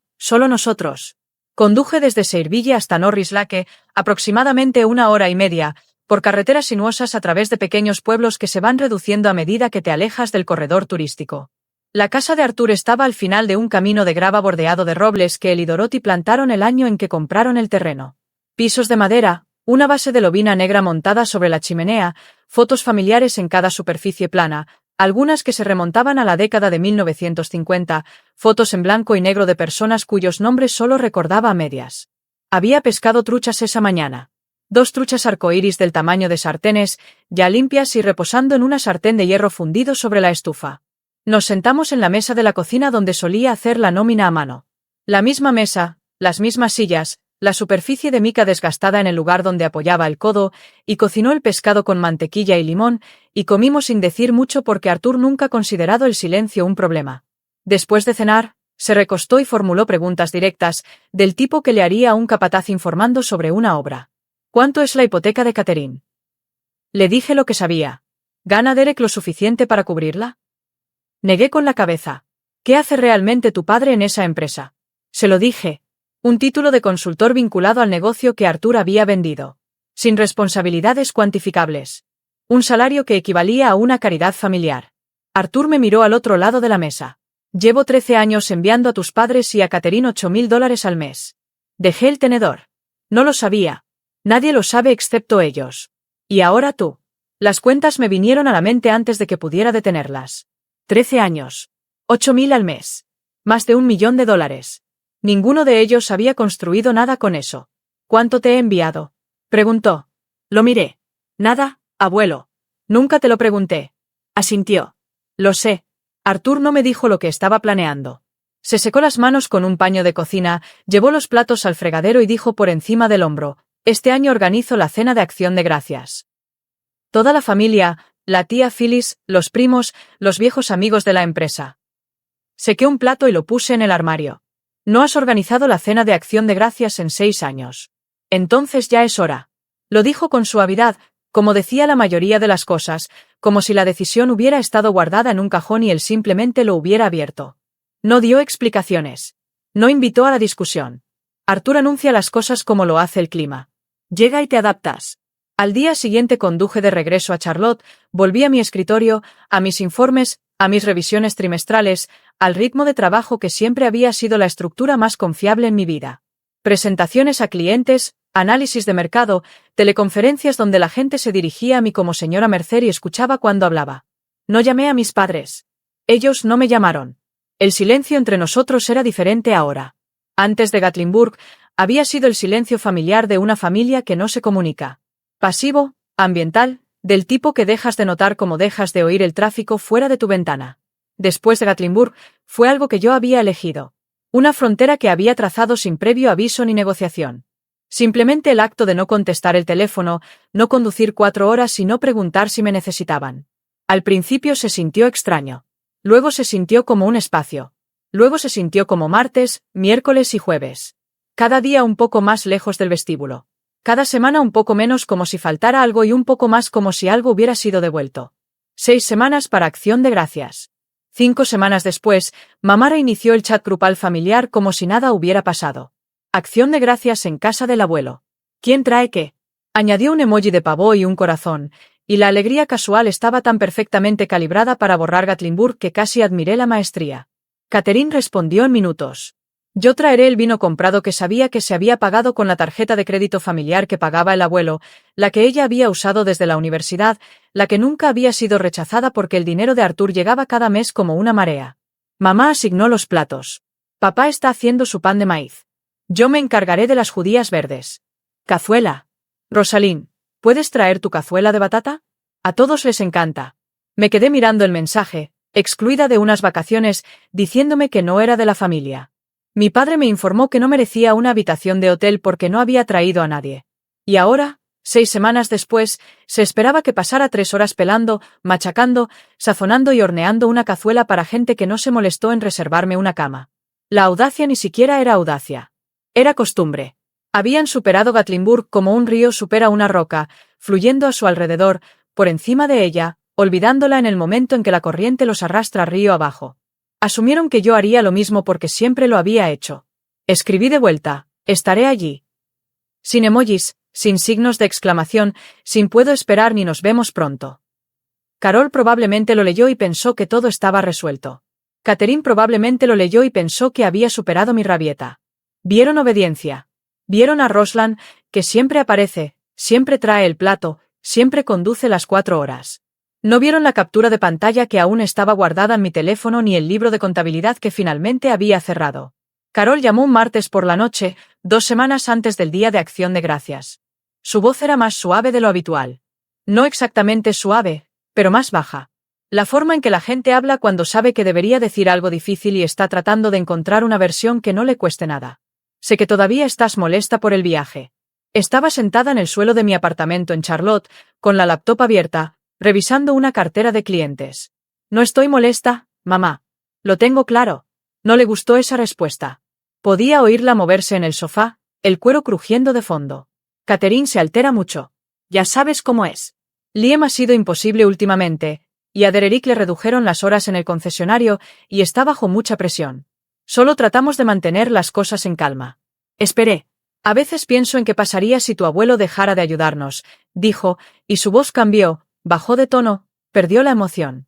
nosotros. Conduje desde Sayreville hasta Norris Lake, aproximadamente 1 hora y media, por carreteras sinuosas a través de pequeños pueblos que se van reduciendo a medida que te alejas del corredor turístico. La casa de Artur estaba al final de un camino de grava bordeado de robles que él y Dorothy plantaron el año en que compraron el terreno. Pisos de madera, una base de lobina negra montada sobre la chimenea, fotos familiares en cada superficie plana, algunas que se remontaban a la década de 1950, fotos en blanco y negro de personas cuyos nombres solo recordaba a medias. Había pescado truchas esa mañana. 2 truchas arcoíris del tamaño de sartenes, ya limpias y reposando en una sartén de hierro fundido sobre la estufa. Nos sentamos en la mesa de la cocina donde solía hacer la nómina a mano. La misma mesa, las mismas sillas, la superficie de mica desgastada en el lugar donde apoyaba el codo, y cocinó el pescado con mantequilla y limón, y comimos sin decir mucho porque Artur nunca ha considerado el silencio un problema. Después de cenar, se recostó y formuló preguntas directas, del tipo que le haría a un capataz informando sobre una obra. ¿Cuánto es la hipoteca de Catherine? Le dije lo que sabía. ¿Gana Derek lo suficiente para cubrirla? Negué con la cabeza. ¿Qué hace realmente tu padre en esa empresa? Se lo dije. Un título de consultor vinculado al negocio que Artur había vendido. Sin responsabilidades cuantificables. Un salario que equivalía a una caridad familiar. Artur me miró al otro lado de la mesa. Llevo 13 años enviando a tus padres y a Catherine $8,000 al mes. Dejé el tenedor. No lo sabía. Nadie lo sabe excepto ellos. Y ahora tú. Las cuentas me vinieron a la mente antes de que pudiera detenerlas. 13 años. 8,000 al mes. Más de $1 millón. Ninguno de ellos había construido nada con eso. ¿Cuánto te he enviado? Preguntó. Lo miré. Nada, abuelo. Nunca te lo pregunté. Asintió. Lo sé. Artur no me dijo lo que estaba planeando. Se secó las manos con un paño de cocina, llevó los platos al fregadero y dijo por encima del hombro, este año organizo la cena de Acción de Gracias. Toda la familia, la tía Phyllis, los primos, los viejos amigos de la empresa. Sequé un plato y lo puse en el armario. No has organizado la cena de Acción de Gracias en 6 años. Entonces ya es hora. Lo dijo con suavidad, Como decía la mayoría de las cosas, como si la decisión hubiera estado guardada en un cajón y él simplemente lo hubiera abierto. No dio explicaciones. No invitó a la discusión. Arthur anuncia las cosas como lo hace el clima. Llega y te adaptas. Al día siguiente conduje de regreso a Charlotte, volví a mi escritorio, a mis informes, a mis revisiones trimestrales, al ritmo de trabajo que siempre había sido la estructura más confiable en mi vida. Presentaciones a clientes, análisis de mercado, teleconferencias donde la gente se dirigía a mí como señora Mercer y escuchaba cuando hablaba. No llamé a mis padres. Ellos no me llamaron. El silencio entre nosotros era diferente ahora. Antes de Gatlinburg, había sido el silencio familiar de una familia que no se comunica. Pasivo, ambiental, del tipo que dejas de notar como dejas de oír el tráfico fuera de tu ventana. Después de Gatlinburg, fue algo que yo había elegido. Una frontera que había trazado sin previo aviso ni negociación. Simplemente el acto de no contestar el teléfono, no conducir 4 horas y no preguntar si me necesitaban. Al principio se sintió extraño. Luego se sintió como un espacio. Luego se sintió como martes, miércoles y jueves. Cada día un poco más lejos del vestíbulo. Cada semana un poco menos como si faltara algo y un poco más como si algo hubiera sido devuelto. 6 semanas para Acción de Gracias. 5 semanas después, mamá reinició el chat grupal familiar como si nada hubiera pasado. Acción de Gracias en casa del abuelo. ¿Quién trae qué? Añadió un emoji de pavó y un corazón, y la alegría casual estaba tan perfectamente calibrada para borrar Gatlinburg que casi admiré la maestría. Catherine respondió en minutos. Yo traeré el vino comprado que sabía que se había pagado con la tarjeta de crédito familiar que pagaba el abuelo, la que ella había usado desde la universidad, la que nunca había sido rechazada porque el dinero de Arthur llegaba cada mes como una marea. Mamá asignó los platos. Papá está haciendo su pan de maíz. Yo me encargaré de las judías verdes. Cazuela. Rosalind, ¿puedes traer tu cazuela de batata? A todos les encanta. Me quedé mirando el mensaje, excluida de unas vacaciones, diciéndome que no era de la familia. Mi padre me informó que no merecía una habitación de hotel porque no había traído a nadie. Y ahora, 6 semanas después, se esperaba que pasara 3 horas pelando, machacando, sazonando y horneando una cazuela para gente que no se molestó en reservarme una cama. La audacia ni siquiera era audacia. Era costumbre. Habían superado Gatlinburg como un río supera una roca, fluyendo a su alrededor, por encima de ella, olvidándola en el momento en que la corriente los arrastra río abajo. Asumieron que yo haría lo mismo porque siempre lo había hecho. Escribí de vuelta, estaré allí. Sin emojis, sin signos de exclamación, sin puedo esperar ni nos vemos pronto. Carol probablemente lo leyó y pensó que todo estaba resuelto. Catherine probablemente lo leyó y pensó que había superado mi rabieta. Vieron obediencia. Vieron a Roslan, que siempre aparece, siempre trae el plato, siempre conduce las 4 horas. No vieron la captura de pantalla que aún estaba guardada en mi teléfono ni el libro de contabilidad que finalmente había cerrado. Carol llamó un martes por la noche, 2 semanas antes del Día de Acción de Gracias. Su voz era más suave de lo habitual. No exactamente suave, pero más baja. La forma en que la gente habla cuando sabe que debería decir algo difícil y está tratando de encontrar una versión que no le cueste nada. Sé que todavía estás molesta por el viaje. Estaba sentada en el suelo de mi apartamento en Charlotte, con la laptop abierta, revisando una cartera de clientes. No estoy molesta, mamá. Lo tengo claro. No le gustó esa respuesta. Podía oírla moverse en el sofá, el cuero crujiendo de fondo. Catherine se altera mucho. Ya sabes cómo es. Liam ha sido imposible últimamente, y a Dererick le redujeron las horas en el concesionario y está bajo mucha presión. Solo tratamos de mantener las cosas en calma. Esperé. A veces pienso en qué pasaría si tu abuelo dejara de ayudarnos, dijo, y su voz cambió, bajó de tono, perdió la emoción.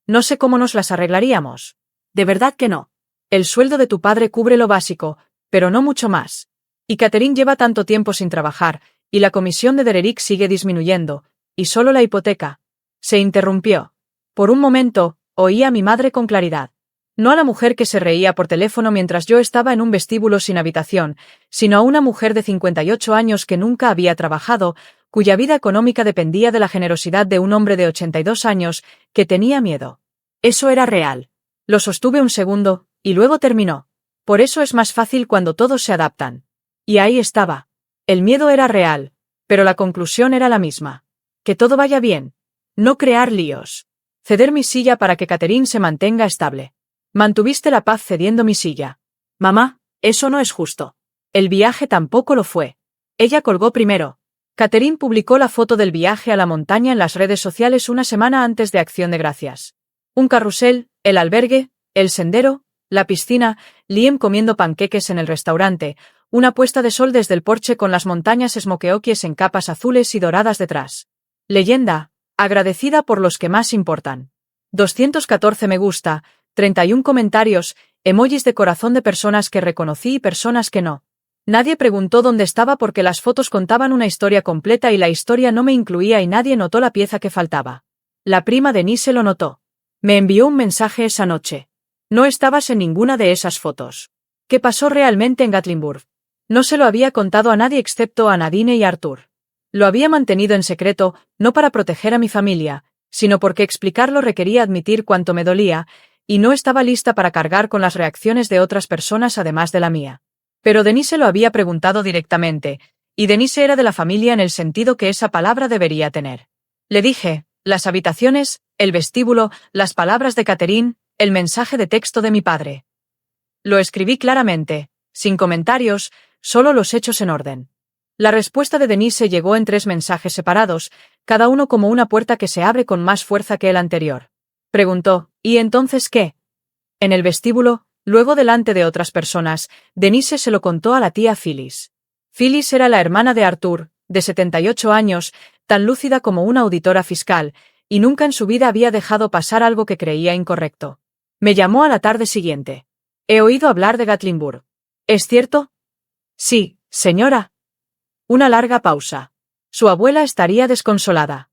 No sé cómo nos las arreglaríamos. De verdad que no. El sueldo de tu padre cubre lo básico, pero no mucho más. Y Catherine lleva tanto tiempo sin trabajar, y la comisión de Dererick sigue disminuyendo, y solo la hipoteca. Se interrumpió. Por un momento, oí a mi madre con claridad. No a la mujer que se reía por teléfono mientras yo estaba en un vestíbulo sin habitación, sino a una mujer de 58 años que nunca había trabajado, cuya vida económica dependía de la generosidad de un hombre de 82 años, que tenía miedo. Eso era real. Lo sostuve un segundo, y luego terminó. Por eso es más fácil cuando todos se adaptan. Y ahí estaba. El miedo era real, pero la conclusión era la misma. Que todo vaya bien. No crear líos. Ceder mi silla para que Catherine se mantenga estable. Mantuviste la paz cediendo mi silla. Mamá, eso no es justo. El viaje tampoco lo fue. Ella colgó primero. Catherine publicó la foto del viaje a la montaña en las redes sociales una semana antes de Acción de Gracias. Un carrusel, el albergue, el sendero, la piscina, Liam comiendo panqueques en el restaurante, una puesta de sol desde el porche con las montañas Smokeokies en capas azules y doradas detrás. Leyenda, agradecida por los que más importan. 214 me gusta, 31 comentarios, emojis de corazón de personas que reconocí y personas que no. Nadie preguntó dónde estaba porque las fotos contaban una historia completa y la historia no me incluía y nadie notó la pieza que faltaba. La prima Denise lo notó. Me envió un mensaje esa noche. No estabas en ninguna de esas fotos. ¿Qué pasó realmente en Gatlinburg? No se lo había contado a nadie excepto a Nadine y Arthur. Lo había mantenido en secreto, no para proteger a mi familia, sino porque explicarlo requería admitir cuánto me dolía, y no estaba lista para cargar con las reacciones de otras personas además de la mía. Pero Denise lo había preguntado directamente, y Denise era de la familia en el sentido que esa palabra debería tener. Le dije, las habitaciones, el vestíbulo, las palabras de Catherine, el mensaje de texto de mi padre. Lo escribí claramente, sin comentarios, solo los hechos en orden. La respuesta de Denise llegó en 3 mensajes separados, cada uno como una puerta que se abre con más fuerza que el anterior. Preguntó, ¿y entonces qué? En el vestíbulo, luego delante de otras personas, Denise se lo contó a la tía Phyllis. Phyllis era la hermana de Arthur, de 78 años, tan lúcida como una auditora fiscal, y nunca en su vida había dejado pasar algo que creía incorrecto. Me llamó a la tarde siguiente. He oído hablar de Gatlinburg. ¿Es cierto? Sí, señora. Una larga pausa. Su abuela estaría desconsolada.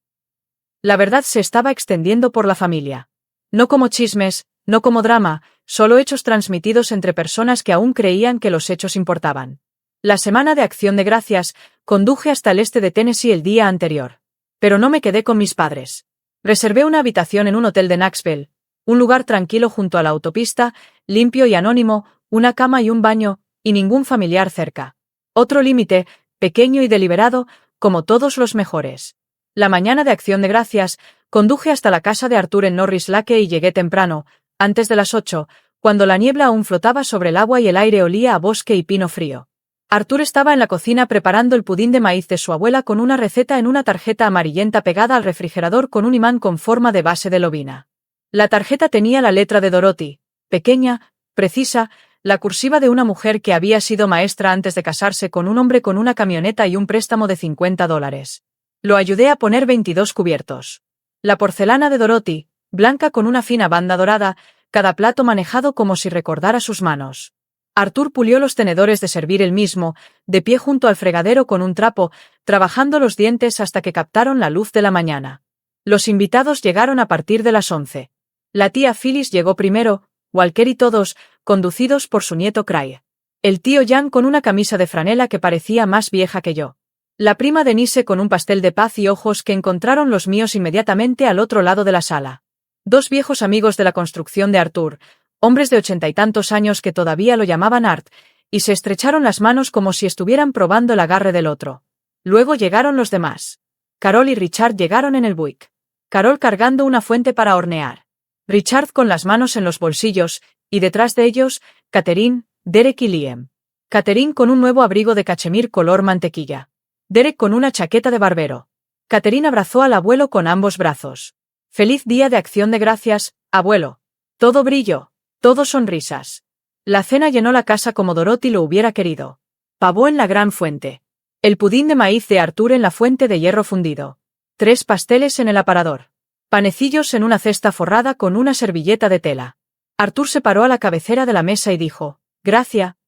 La verdad se estaba extendiendo por la familia. No como chismes, no como drama, solo hechos transmitidos entre personas que aún creían que los hechos importaban. La semana de Acción de Gracias, conduje hasta el este de Tennessee el día anterior. Pero no me quedé con mis padres. Reservé una habitación en un hotel de Knoxville, un lugar tranquilo junto a la autopista, limpio y anónimo, una cama y un baño, y ningún familiar cerca. Otro límite, pequeño y deliberado, como todos los mejores. La mañana de Acción de Gracias, conduje hasta la casa de Arthur en Norris Lake y llegué temprano, antes de las 8, cuando la niebla aún flotaba sobre el agua y el aire olía a bosque y pino frío. Arthur estaba en la cocina preparando el pudín de maíz de su abuela con una receta en una tarjeta amarillenta pegada al refrigerador con un imán con forma de base de lobina. La tarjeta tenía la letra de Dorothy, pequeña, precisa, la cursiva de una mujer que había sido maestra antes de casarse con un hombre con una camioneta y un préstamo de $50. Lo ayudé a poner 22 cubiertos. La porcelana de Dorothy, blanca con una fina banda dorada, cada plato manejado como si recordara sus manos. Arthur pulió los tenedores de servir él mismo, de pie junto al fregadero con un trapo, trabajando los dientes hasta que captaron la luz de la mañana. Los invitados llegaron a partir de las 11. La tía Phyllis llegó primero, Walker y todos, conducidos por su nieto Craig. El tío Jan con una camisa de franela que parecía más vieja que yo. La prima Denise con un pastel de paz y ojos que encontraron los míos inmediatamente al otro lado de la sala. 2 viejos amigos de la construcción de Arthur, hombres de 80 y tantos años que todavía lo llamaban Art, y se estrecharon las manos como si estuvieran probando el agarre del otro. Luego llegaron los demás. Carol y Richard llegaron en el Buick. Carol cargando una fuente para hornear. Richard con las manos en los bolsillos, y detrás de ellos, Catherine, Derek y Liam. Catherine con un nuevo abrigo de cachemir color mantequilla. Derek con una chaqueta de barbero. Catherine abrazó al abuelo con ambos brazos. Feliz día de Acción de Gracias, abuelo. Todo brillo. Todo sonrisas. La cena llenó la casa como Dorothy lo hubiera querido. Pavó en la gran fuente. El pudín de maíz de Arthur en la fuente de hierro fundido. 3 pasteles en el aparador. Panecillos en una cesta forrada con una servilleta de tela. Arthur se paró a la cabecera de la mesa y dijo, «Gracia».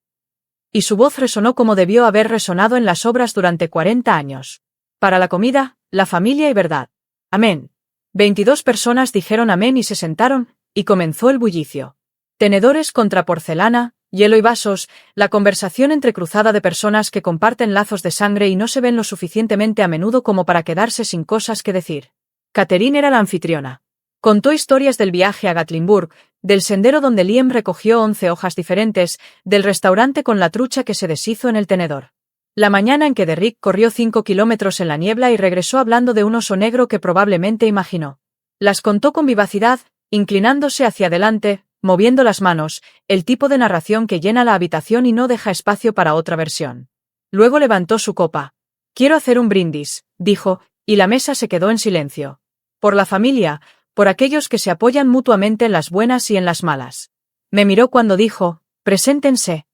Y su voz resonó como debió haber resonado en las obras durante 40 años. Para la comida, la familia y verdad. Amén. 22 personas dijeron amén y se sentaron, y comenzó el bullicio. Tenedores contra porcelana, hielo y vasos, la conversación entrecruzada de personas que comparten lazos de sangre y no se ven lo suficientemente a menudo como para quedarse sin cosas que decir. Catherine era la anfitriona. Contó historias del viaje a Gatlinburg, del sendero donde Liam recogió 11 hojas diferentes, del restaurante con la trucha que se deshizo en el tenedor. La mañana en que Derrick corrió 5 kilómetros en la niebla y regresó hablando de un oso negro que probablemente imaginó. Las contó con vivacidad, inclinándose hacia adelante, moviendo las manos, el tipo de narración que llena la habitación y no deja espacio para otra versión. Luego levantó su copa. Quiero hacer un brindis, dijo, y la mesa se quedó en silencio. Por la familia, por aquellos que se apoyan mutuamente en las buenas y en las malas. Me miró cuando dijo, preséntense.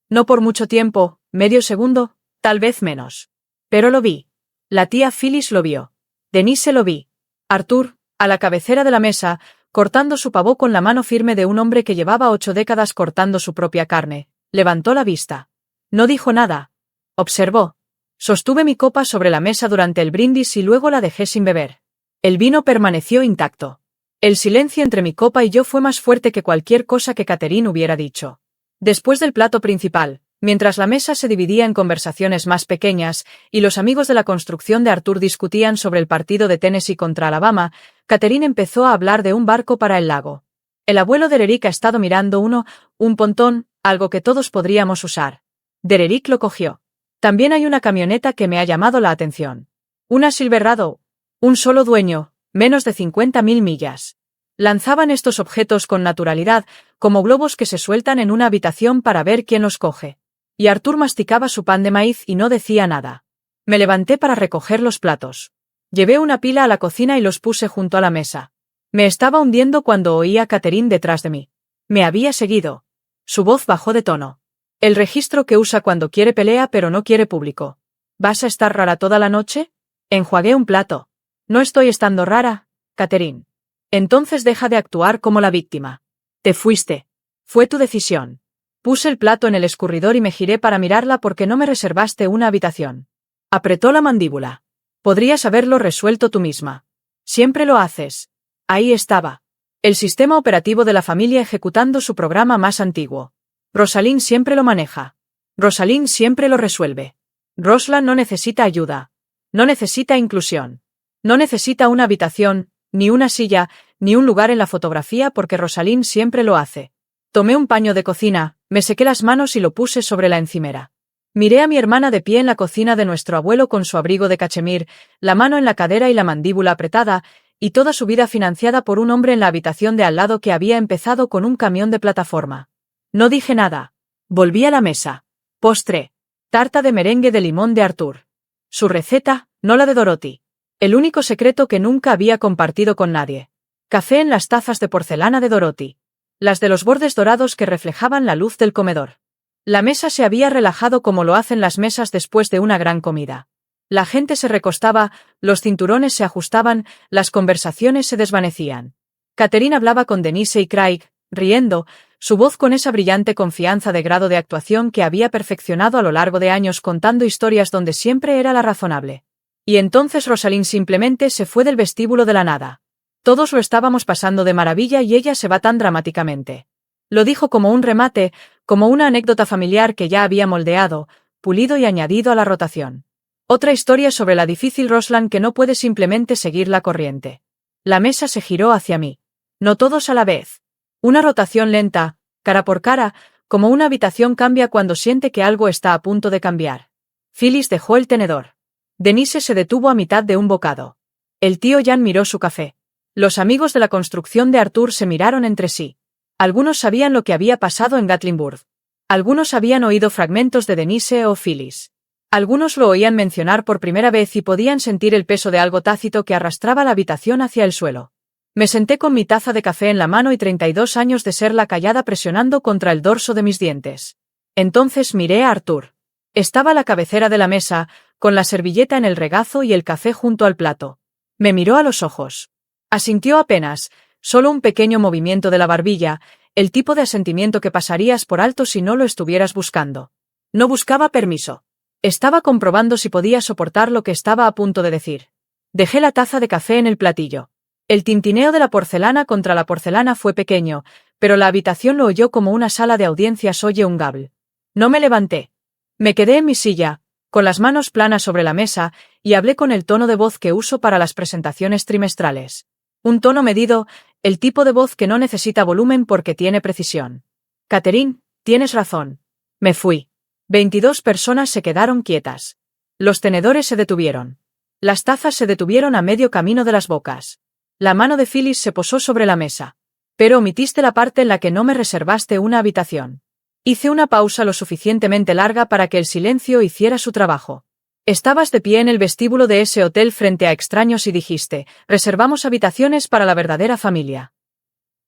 No por mucho tiempo, medio segundo, tal vez menos. Pero lo vi. La tía Phyllis lo vio. Denise lo vi. Arthur, a la cabecera de la mesa, cortando su pavó con la mano firme de un hombre que llevaba 8 décadas cortando su propia carne, levantó la vista. No dijo nada. Observó. Sostuve mi copa sobre la mesa durante el brindis y luego la dejé sin beber. El vino permaneció intacto. El silencio entre mi copa y yo fue más fuerte que cualquier cosa que Catherine hubiera dicho. Después del plato principal, mientras la mesa se dividía en conversaciones más pequeñas y los amigos de la construcción de Arthur discutían sobre el partido de Tennessee contra Alabama, Catherine empezó a hablar de un barco para el lago. El abuelo de Derek ha estado mirando un pontón, algo que todos podríamos usar. Derek lo cogió. También hay una camioneta que me ha llamado la atención. Una Silverado. Un solo dueño, menos de 50.000 millas. Lanzaban estos objetos con naturalidad, como globos que se sueltan en una habitación para ver quién los coge. Y Arthur masticaba su pan de maíz y no decía nada. Me levanté para recoger los platos. Llevé una pila a la cocina y los puse junto a la mesa. Me estaba hundiendo cuando oí a Catherine detrás de mí. Me había seguido. Su voz bajó de tono. El registro que usa cuando quiere pelea pero no quiere público. ¿Vas a estar rara toda la noche? Enjuagué un plato. No estoy estando rara, Catherine. Entonces deja de actuar como la víctima. Te fuiste. Fue tu decisión. Puse el plato en el escurridor y me giré para mirarla porque no me reservaste una habitación. Apretó la mandíbula. Podrías haberlo resuelto tú misma. Siempre lo haces. Ahí estaba. El sistema operativo de la familia ejecutando su programa más antiguo. Rosalind siempre lo maneja. Rosalind siempre lo resuelve. Rosalind no necesita ayuda. No necesita inclusión. No necesita una habitación, ni una silla, ni un lugar en la fotografía porque Rosalind siempre lo hace. Tomé un paño de cocina, me sequé las manos y lo puse sobre la encimera. Miré a mi hermana de pie en la cocina de nuestro abuelo con su abrigo de cachemir, la mano en la cadera y la mandíbula apretada, y toda su vida financiada por un hombre en la habitación de al lado que había empezado con un camión de plataforma. No dije nada. Volví a la mesa. Postre. Tarta de merengue de limón de Arthur. Su receta, no la de Dorothy. El único secreto que nunca había compartido con nadie. Café en las tazas de porcelana de Dorothy. Las de los bordes dorados que reflejaban la luz del comedor. La mesa se había relajado como lo hacen las mesas después de una gran comida. La gente se recostaba, los cinturones se ajustaban, las conversaciones se desvanecían. Catherine hablaba con Denise y Craig, riendo, su voz con esa brillante confianza de grado de actuación que había perfeccionado a lo largo de años contando historias donde siempre era la razonable. Y entonces Rosalind simplemente se fue del vestíbulo de la nada. Todos lo estábamos pasando de maravilla y ella se va tan dramáticamente. Lo dijo como un remate, como una anécdota familiar que ya había moldeado, pulido y añadido a la rotación. Otra historia sobre la difícil Rosalind que no puede simplemente seguir la corriente. La mesa se giró hacia mí. No todos a la vez. Una rotación lenta, cara por cara, como una habitación cambia cuando siente que algo está a punto de cambiar. Phyllis dejó el tenedor. Denise se detuvo a mitad de un bocado. El tío Jan miró su café. Los amigos de la construcción de Arthur se miraron entre sí. Algunos sabían lo que había pasado en Gatlinburg. Algunos habían oído fragmentos de Denise o Phyllis. Algunos lo oían mencionar por primera vez y podían sentir el peso de algo tácito que arrastraba la habitación hacia el suelo. Me senté con mi taza de café en la mano y 32 años de ser la callada presionando contra el dorso de mis dientes. Entonces miré a Arthur. Estaba a la cabecera de la mesa, con la servilleta en el regazo y el café junto al plato. Me miró a los ojos. Asintió apenas, solo un pequeño movimiento de la barbilla, el tipo de asentimiento que pasarías por alto si no lo estuvieras buscando. No buscaba permiso. Estaba comprobando si podía soportar lo que estaba a punto de decir. Dejé la taza de café en el platillo. El tintineo de la porcelana contra la porcelana fue pequeño, pero la habitación lo oyó como una sala de audiencias oye un gable. No me levanté. Me quedé en mi silla, con las manos planas sobre la mesa, y hablé con el tono de voz que uso para las presentaciones trimestrales. Un tono medido, el tipo de voz que no necesita volumen porque tiene precisión. Catherine, tienes razón. Me fui. 22 personas se quedaron quietas. Los tenedores se detuvieron. Las tazas se detuvieron a medio camino de las bocas. La mano de Phyllis se posó sobre la mesa. Pero omitiste la parte en la que no me reservaste una habitación. Hice una pausa lo suficientemente larga para que el silencio hiciera su trabajo. Estabas de pie en el vestíbulo de ese hotel frente a extraños y dijiste, reservamos habitaciones para la verdadera familia.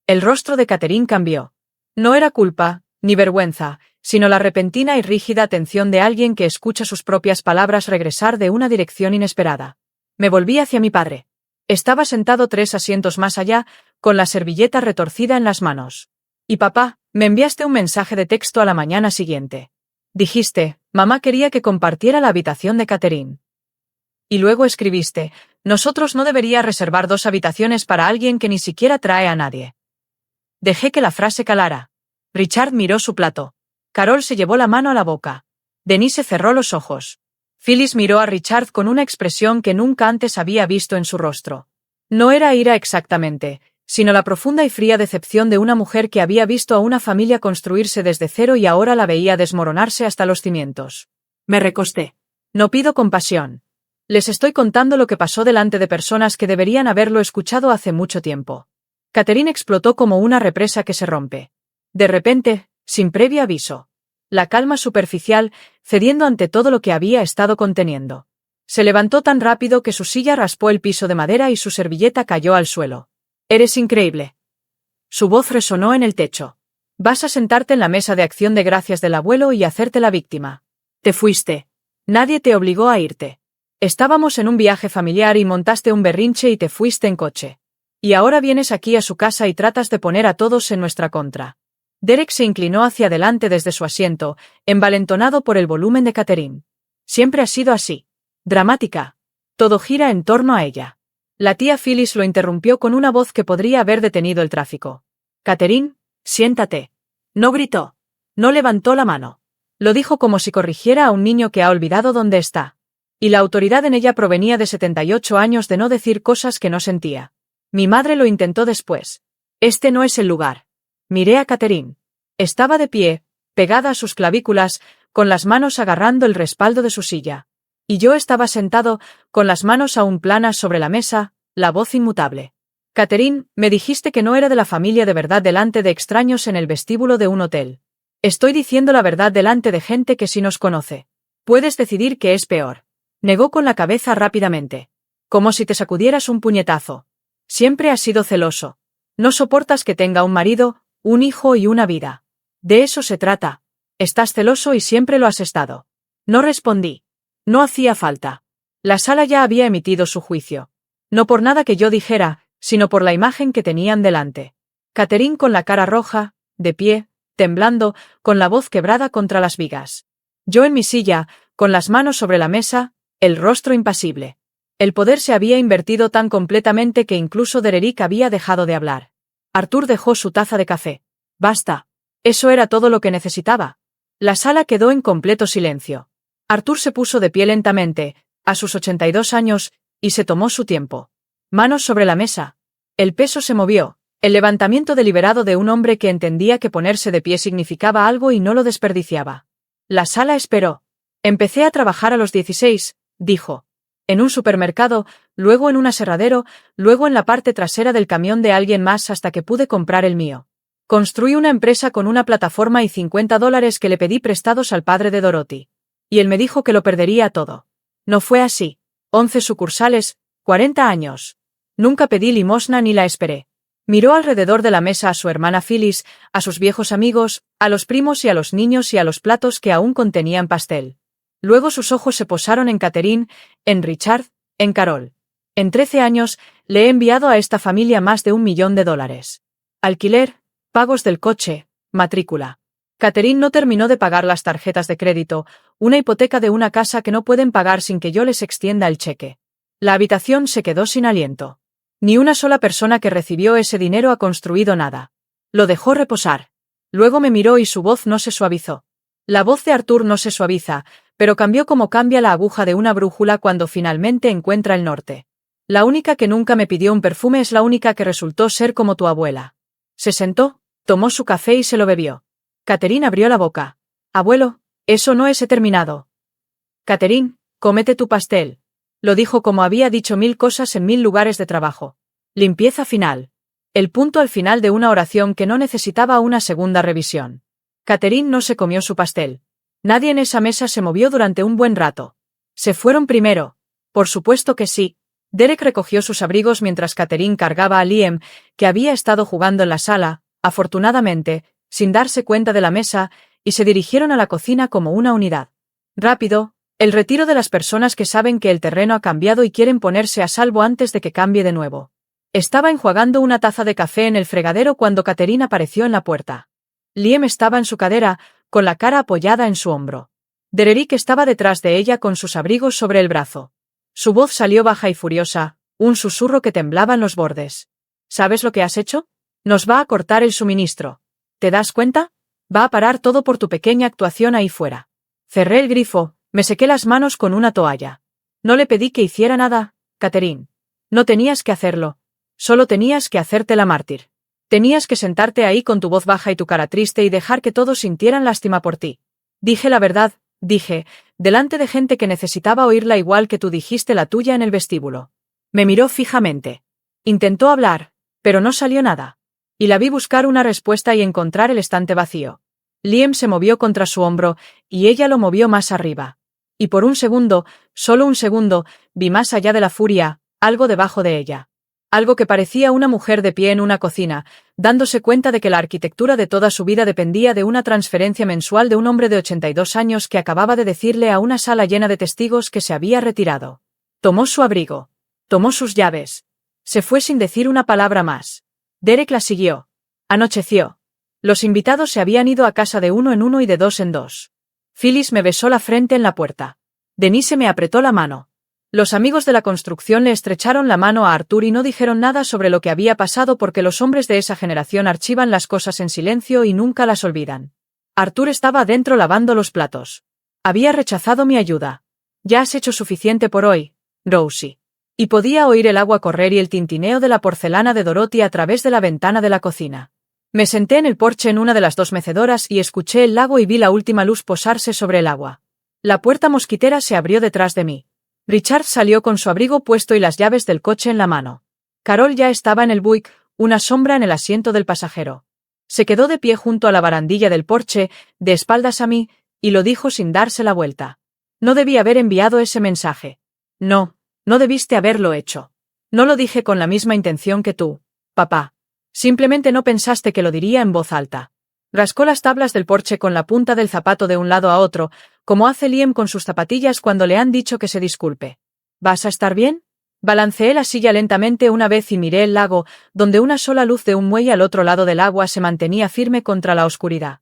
El rostro de Catherine cambió. No era culpa, ni vergüenza, sino la repentina y rígida atención de alguien que escucha sus propias palabras regresar de una dirección inesperada. Me volví hacia mi padre. Estaba sentado 3 asientos más allá, con la servilleta retorcida en las manos. Y papá, me enviaste un mensaje de texto a la mañana siguiente. Dijiste, mamá quería que compartiera la habitación de Catherine. Y luego escribiste, nosotros no debería reservar 2 habitaciones para alguien que ni siquiera trae a nadie. Dejé que la frase calara. Richard miró su plato. Carol se llevó la mano a la boca. Denise cerró los ojos. Phyllis miró a Richard con una expresión que nunca antes había visto en su rostro. No era ira exactamente, sino la profunda y fría decepción de una mujer que había visto a una familia construirse desde cero y ahora la veía desmoronarse hasta los cimientos. Me recosté. No pido compasión. Les estoy contando lo que pasó delante de personas que deberían haberlo escuchado hace mucho tiempo. Catherine explotó como una represa que se rompe. De repente, sin previo aviso. La calma superficial, cediendo ante todo lo que había estado conteniendo. Se levantó tan rápido que su silla raspó el piso de madera y su servilleta cayó al suelo. Eres increíble. Su voz resonó en el techo. Vas a sentarte en la mesa de acción de gracias del abuelo y hacerte la víctima. Te fuiste. Nadie te obligó a irte. Estábamos en un viaje familiar y montaste un berrinche y te fuiste en coche. Y ahora vienes aquí a su casa y tratas de poner a todos en nuestra contra. Derek se inclinó hacia adelante desde su asiento, envalentonado por el volumen de Catherine. Siempre ha sido así. Dramática. Todo gira en torno a ella. La tía Phyllis lo interrumpió con una voz que podría haber detenido el tráfico. Catherine, siéntate. No gritó. No levantó la mano. Lo dijo como si corrigiera a un niño que ha olvidado dónde está. Y la autoridad en ella provenía de 78 años de no decir cosas que no sentía. Mi madre lo intentó después. Este no es el lugar. Miré a Catherine. Estaba de pie, pegada a sus clavículas, con las manos agarrando el respaldo de su silla. Y yo estaba sentado, con las manos aún planas sobre la mesa, la voz inmutable. Catherine, me dijiste que no era de la familia de verdad delante de extraños en el vestíbulo de un hotel. Estoy diciendo la verdad delante de gente que sí nos conoce. Puedes decidir qué es peor. Negó con la cabeza rápidamente. Como si te sacudieras un puñetazo. Siempre has sido celoso. No soportas que tenga un marido, un hijo y una vida. De eso se trata. Estás celoso y siempre lo has estado. No respondí. No hacía falta. La sala ya había emitido su juicio. No por nada que yo dijera, sino por la imagen que tenían delante. Catherine con la cara roja, de pie, temblando, con la voz quebrada contra las vigas. Yo en mi silla, con las manos sobre la mesa, el rostro impasible. El poder se había invertido tan completamente que incluso Derek había dejado de hablar. Arthur dejó su taza de café. Basta. Eso era todo lo que necesitaba. La sala quedó en completo silencio. Arthur se puso de pie lentamente, a sus 82 años, y se tomó su tiempo. Manos sobre la mesa. El peso se movió, el levantamiento deliberado de un hombre que entendía que ponerse de pie significaba algo y no lo desperdiciaba. La sala esperó. Empecé a trabajar a los 16, dijo. En un supermercado, luego en un aserradero, luego en la parte trasera del camión de alguien más hasta que pude comprar el mío. Construí una empresa con una plataforma y $50 que le pedí prestados al padre de Dorothy. Y él me dijo que lo perdería todo. No fue así. 11 sucursales, 40 años. Nunca pedí limosna ni la esperé. Miró alrededor de la mesa a su hermana Phyllis, a sus viejos amigos, a los primos y a los niños y a los platos que aún contenían pastel. Luego sus ojos se posaron en Catherine, en Richard, en Carol. En 13 años, le he enviado a esta familia más de $1 millón. Alquiler, pagos del coche, matrícula. Catherine no terminó de pagar las tarjetas de crédito, una hipoteca de una casa que no pueden pagar sin que yo les extienda el cheque. La habitación se quedó sin aliento. Ni una sola persona que recibió ese dinero ha construido nada. Lo dejó reposar. Luego me miró y su voz no se suavizó. La voz de Arthur no se suaviza, pero cambió como cambia la aguja de una brújula cuando finalmente encuentra el norte. La única que nunca me pidió un perfume es la única que resultó ser como tu abuela. Se sentó, tomó su café y se lo bebió. Catherine abrió la boca. Abuelo, eso no es terminado. Catherine, cómete tu pastel. Lo dijo como había dicho 1000 cosas en 1000 lugares de trabajo. Limpieza final. El punto al final de una oración que no necesitaba una segunda revisión. Catherine no se comió su pastel. Nadie en esa mesa se movió durante un buen rato. ¿Se fueron primero? Por supuesto que sí. Derek recogió sus abrigos mientras Catherine cargaba a Liam, que había estado jugando en la sala, afortunadamente, sin darse cuenta de la mesa, y se dirigieron a la cocina como una unidad. Rápido, el retiro de las personas que saben que el terreno ha cambiado y quieren ponerse a salvo antes de que cambie de nuevo. Estaba enjuagando una taza de café en el fregadero cuando Catherine apareció en la puerta. Liam estaba en su cadera, con la cara apoyada en su hombro. Derek estaba detrás de ella con sus abrigos sobre el brazo. Su voz salió baja y furiosa, un susurro que temblaba en los bordes. ¿Sabes lo que has hecho? Nos va a cortar el suministro. ¿Te das cuenta? Va a parar todo por tu pequeña actuación ahí fuera. Cerré el grifo, me sequé las manos con una toalla. No le pedí que hiciera nada, Catherine. No tenías que hacerlo. Solo tenías que hacerte la mártir. Tenías que sentarte ahí con tu voz baja y tu cara triste y dejar que todos sintieran lástima por ti. Dije la verdad, dije, delante de gente que necesitaba oírla igual que tú dijiste la tuya en el vestíbulo. Me miró fijamente. Intentó hablar, pero no salió nada. Y la vi buscar una respuesta y encontrar el estante vacío. Liam se movió contra su hombro, y ella lo movió más arriba. Y por un segundo, solo un segundo, vi más allá de la furia, algo debajo de ella. Algo que parecía una mujer de pie en una cocina, dándose cuenta de que la arquitectura de toda su vida dependía de una transferencia mensual de un hombre de 82 años que acababa de decirle a una sala llena de testigos que se había retirado. Tomó su abrigo. Tomó sus llaves. Se fue sin decir una palabra más. Derek la siguió. Anocheció. Los invitados se habían ido a casa de uno en uno y de dos en dos. Phyllis me besó la frente en la puerta. Denise me apretó la mano. Los amigos de la construcción le estrecharon la mano a Arthur y no dijeron nada sobre lo que había pasado porque los hombres de esa generación archivan las cosas en silencio y nunca las olvidan. Arthur estaba adentro lavando los platos. Había rechazado mi ayuda. Ya has hecho suficiente por hoy, Rosie. Y podía oír el agua correr y el tintineo de la porcelana de Dorothy a través de la ventana de la cocina. Me senté en el porche en una de las dos mecedoras y escuché el lago y vi la última luz posarse sobre el agua. La puerta mosquitera se abrió detrás de mí. Richard salió con su abrigo puesto y las llaves del coche en la mano. Carol ya estaba en el Buick, una sombra en el asiento del pasajero. Se quedó de pie junto a la barandilla del porche, de espaldas a mí, y lo dijo sin darse la vuelta. No debí haber enviado ese mensaje. No, no debiste haberlo hecho. No lo dije con la misma intención que tú, papá. Simplemente no pensaste que lo diría en voz alta. Rascó las tablas del porche con la punta del zapato de un lado a otro, como hace Liam con sus zapatillas cuando le han dicho que se disculpe. ¿Vas a estar bien? Balanceé la silla lentamente una vez y miré el lago, donde una sola luz de un muelle al otro lado del agua se mantenía firme contra la oscuridad.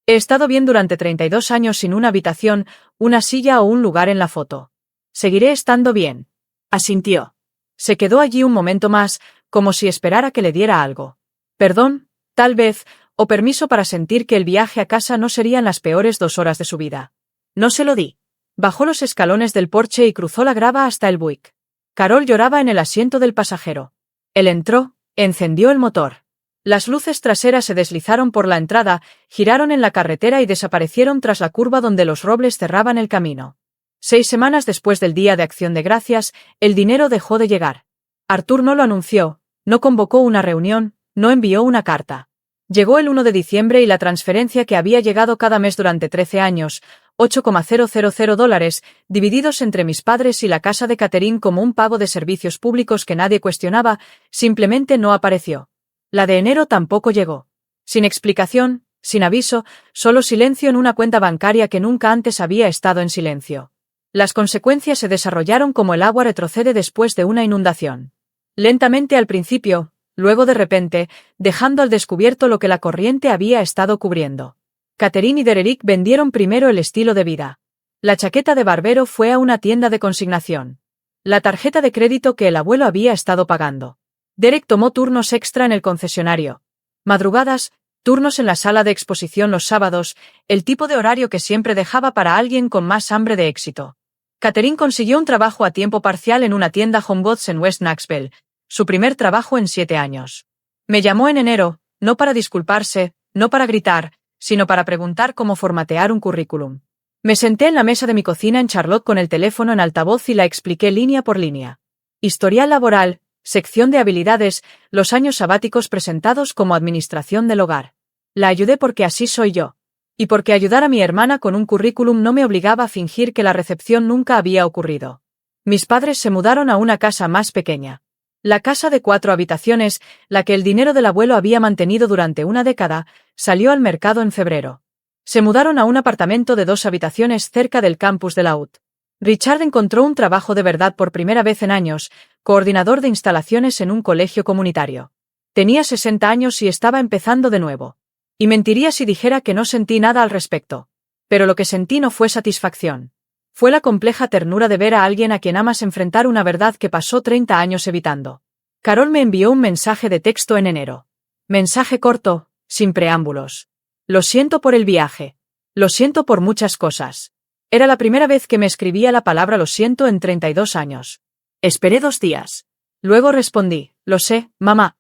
He estado bien durante 32 años sin una habitación, una silla o un lugar en la foto. Seguiré estando bien. Asintió. Se quedó allí un momento más, como si esperara que le diera algo. Perdón, tal vez, o permiso para sentir que el viaje a casa no serían las peores 2 horas de su vida. No se lo di. Bajó los escalones del porche y cruzó la grava hasta el Buick. Carol lloraba en el asiento del pasajero. Él entró, encendió el motor. Las luces traseras se deslizaron por la entrada, giraron en la carretera y desaparecieron tras la curva donde los robles cerraban el camino. 6 semanas después del Día de Acción de Gracias, el dinero dejó de llegar. Arthur no lo anunció, no convocó una reunión, no envió una carta. Llegó el 1 de diciembre y la transferencia que había llegado cada mes durante 13 años, $8,000, divididos entre mis padres y la casa de Catherine como un pago de servicios públicos que nadie cuestionaba, simplemente no apareció. La de enero tampoco llegó. Sin explicación, sin aviso, solo silencio en una cuenta bancaria que nunca antes había estado en silencio. Las consecuencias se desarrollaron como el agua retrocede después de una inundación. Lentamente al principio, luego de repente, dejando al descubierto lo que la corriente había estado cubriendo. Catherine y Derek vendieron primero el estilo de vida. La chaqueta de barbero fue a una tienda de consignación. La tarjeta de crédito que el abuelo había estado pagando. Derek tomó turnos extra en el concesionario. Madrugadas, turnos en la sala de exposición los sábados, el tipo de horario que siempre dejaba para alguien con más hambre de éxito. Catherine consiguió un trabajo a tiempo parcial en una tienda HomeGoods en West Knoxville, su primer trabajo en 7 años. Me llamó en enero, no para disculparse, no para gritar, sino para preguntar cómo formatear un currículum. Me senté en la mesa de mi cocina en Charlotte con el teléfono en altavoz y la expliqué línea por línea. Historial laboral, sección de habilidades, los años sabáticos presentados como administración del hogar. La ayudé porque así soy yo. Y porque ayudar a mi hermana con un currículum no me obligaba a fingir que la recepción nunca había ocurrido. Mis padres se mudaron a una casa más pequeña. La casa de 4 habitaciones, la que el dinero del abuelo había mantenido durante una década, salió al mercado en febrero. Se mudaron a un apartamento de 2 habitaciones cerca del campus de la UT. Richard encontró un trabajo de verdad por primera vez en años, coordinador de instalaciones en un colegio comunitario. Tenía 60 años y estaba empezando de nuevo. Y mentiría si dijera que no sentí nada al respecto. Pero lo que sentí no fue satisfacción. Fue la compleja ternura de ver a alguien a quien amas enfrentar una verdad que pasó 30 años evitando. Carol me envió un mensaje de texto en enero. Mensaje corto, sin preámbulos. Lo siento por el viaje. Lo siento por muchas cosas. Era la primera vez que me escribía la palabra lo siento en 32 años. Esperé 2 días. Luego respondí, lo sé, mamá.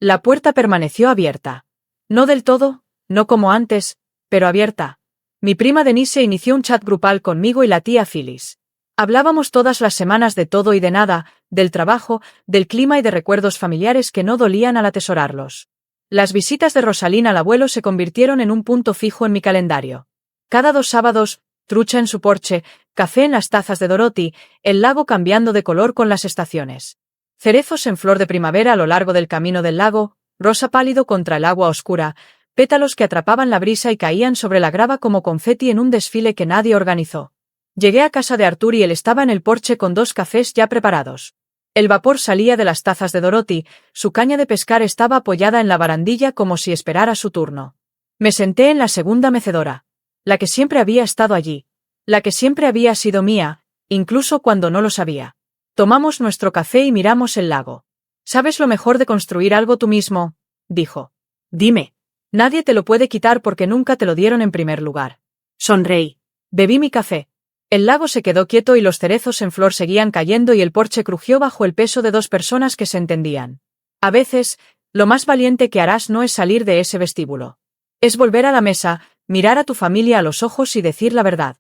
La puerta permaneció abierta. No del todo, no como antes, pero abierta. Mi prima Denise inició un chat grupal conmigo y la tía Phyllis. Hablábamos todas las semanas de todo y de nada, del trabajo, del clima y de recuerdos familiares que no dolían al atesorarlos. Las visitas de Rosalín al abuelo se convirtieron en un punto fijo en mi calendario. Cada 2 sábados, trucha en su porche, café en las tazas de Dorothy, el lago cambiando de color con las estaciones. Cerezos en flor de primavera a lo largo del camino del lago, rosa pálido contra el agua oscura, pétalos que atrapaban la brisa y caían sobre la grava como confeti en un desfile que nadie organizó. Llegué a casa de Arthur y él estaba en el porche con 2 cafés ya preparados. El vapor salía de las tazas de Dorothy, su caña de pescar estaba apoyada en la barandilla como si esperara su turno. Me senté en la segunda mecedora. La que siempre había estado allí. La que siempre había sido mía, incluso cuando no lo sabía. Tomamos nuestro café y miramos el lago. ¿Sabes lo mejor de construir algo tú mismo?, dijo. Dime. Nadie te lo puede quitar porque nunca te lo dieron en primer lugar. Sonreí. Bebí mi café. El lago se quedó quieto y los cerezos en flor seguían cayendo y el porche crujió bajo el peso de 2 personas que se entendían. A veces, lo más valiente que harás no es salir de ese vestíbulo. Es volver a la mesa, mirar a tu familia a los ojos y decir la verdad.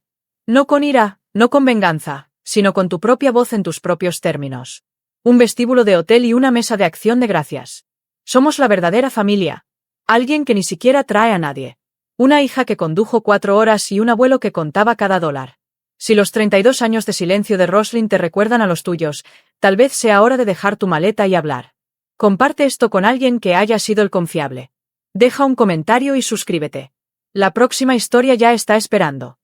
No con ira, no con venganza, sino con tu propia voz en tus propios términos. Un vestíbulo de hotel y una mesa de acción de gracias. Somos la verdadera familia. Alguien que ni siquiera trae a nadie. Una hija que condujo 4 horas y un abuelo que contaba cada dólar. Si los 32 años de silencio de Roslyn te recuerdan a los tuyos, tal vez sea hora de dejar tu maleta y hablar. Comparte esto con alguien que haya sido el confiable. Deja un comentario y suscríbete. La próxima historia ya está esperando.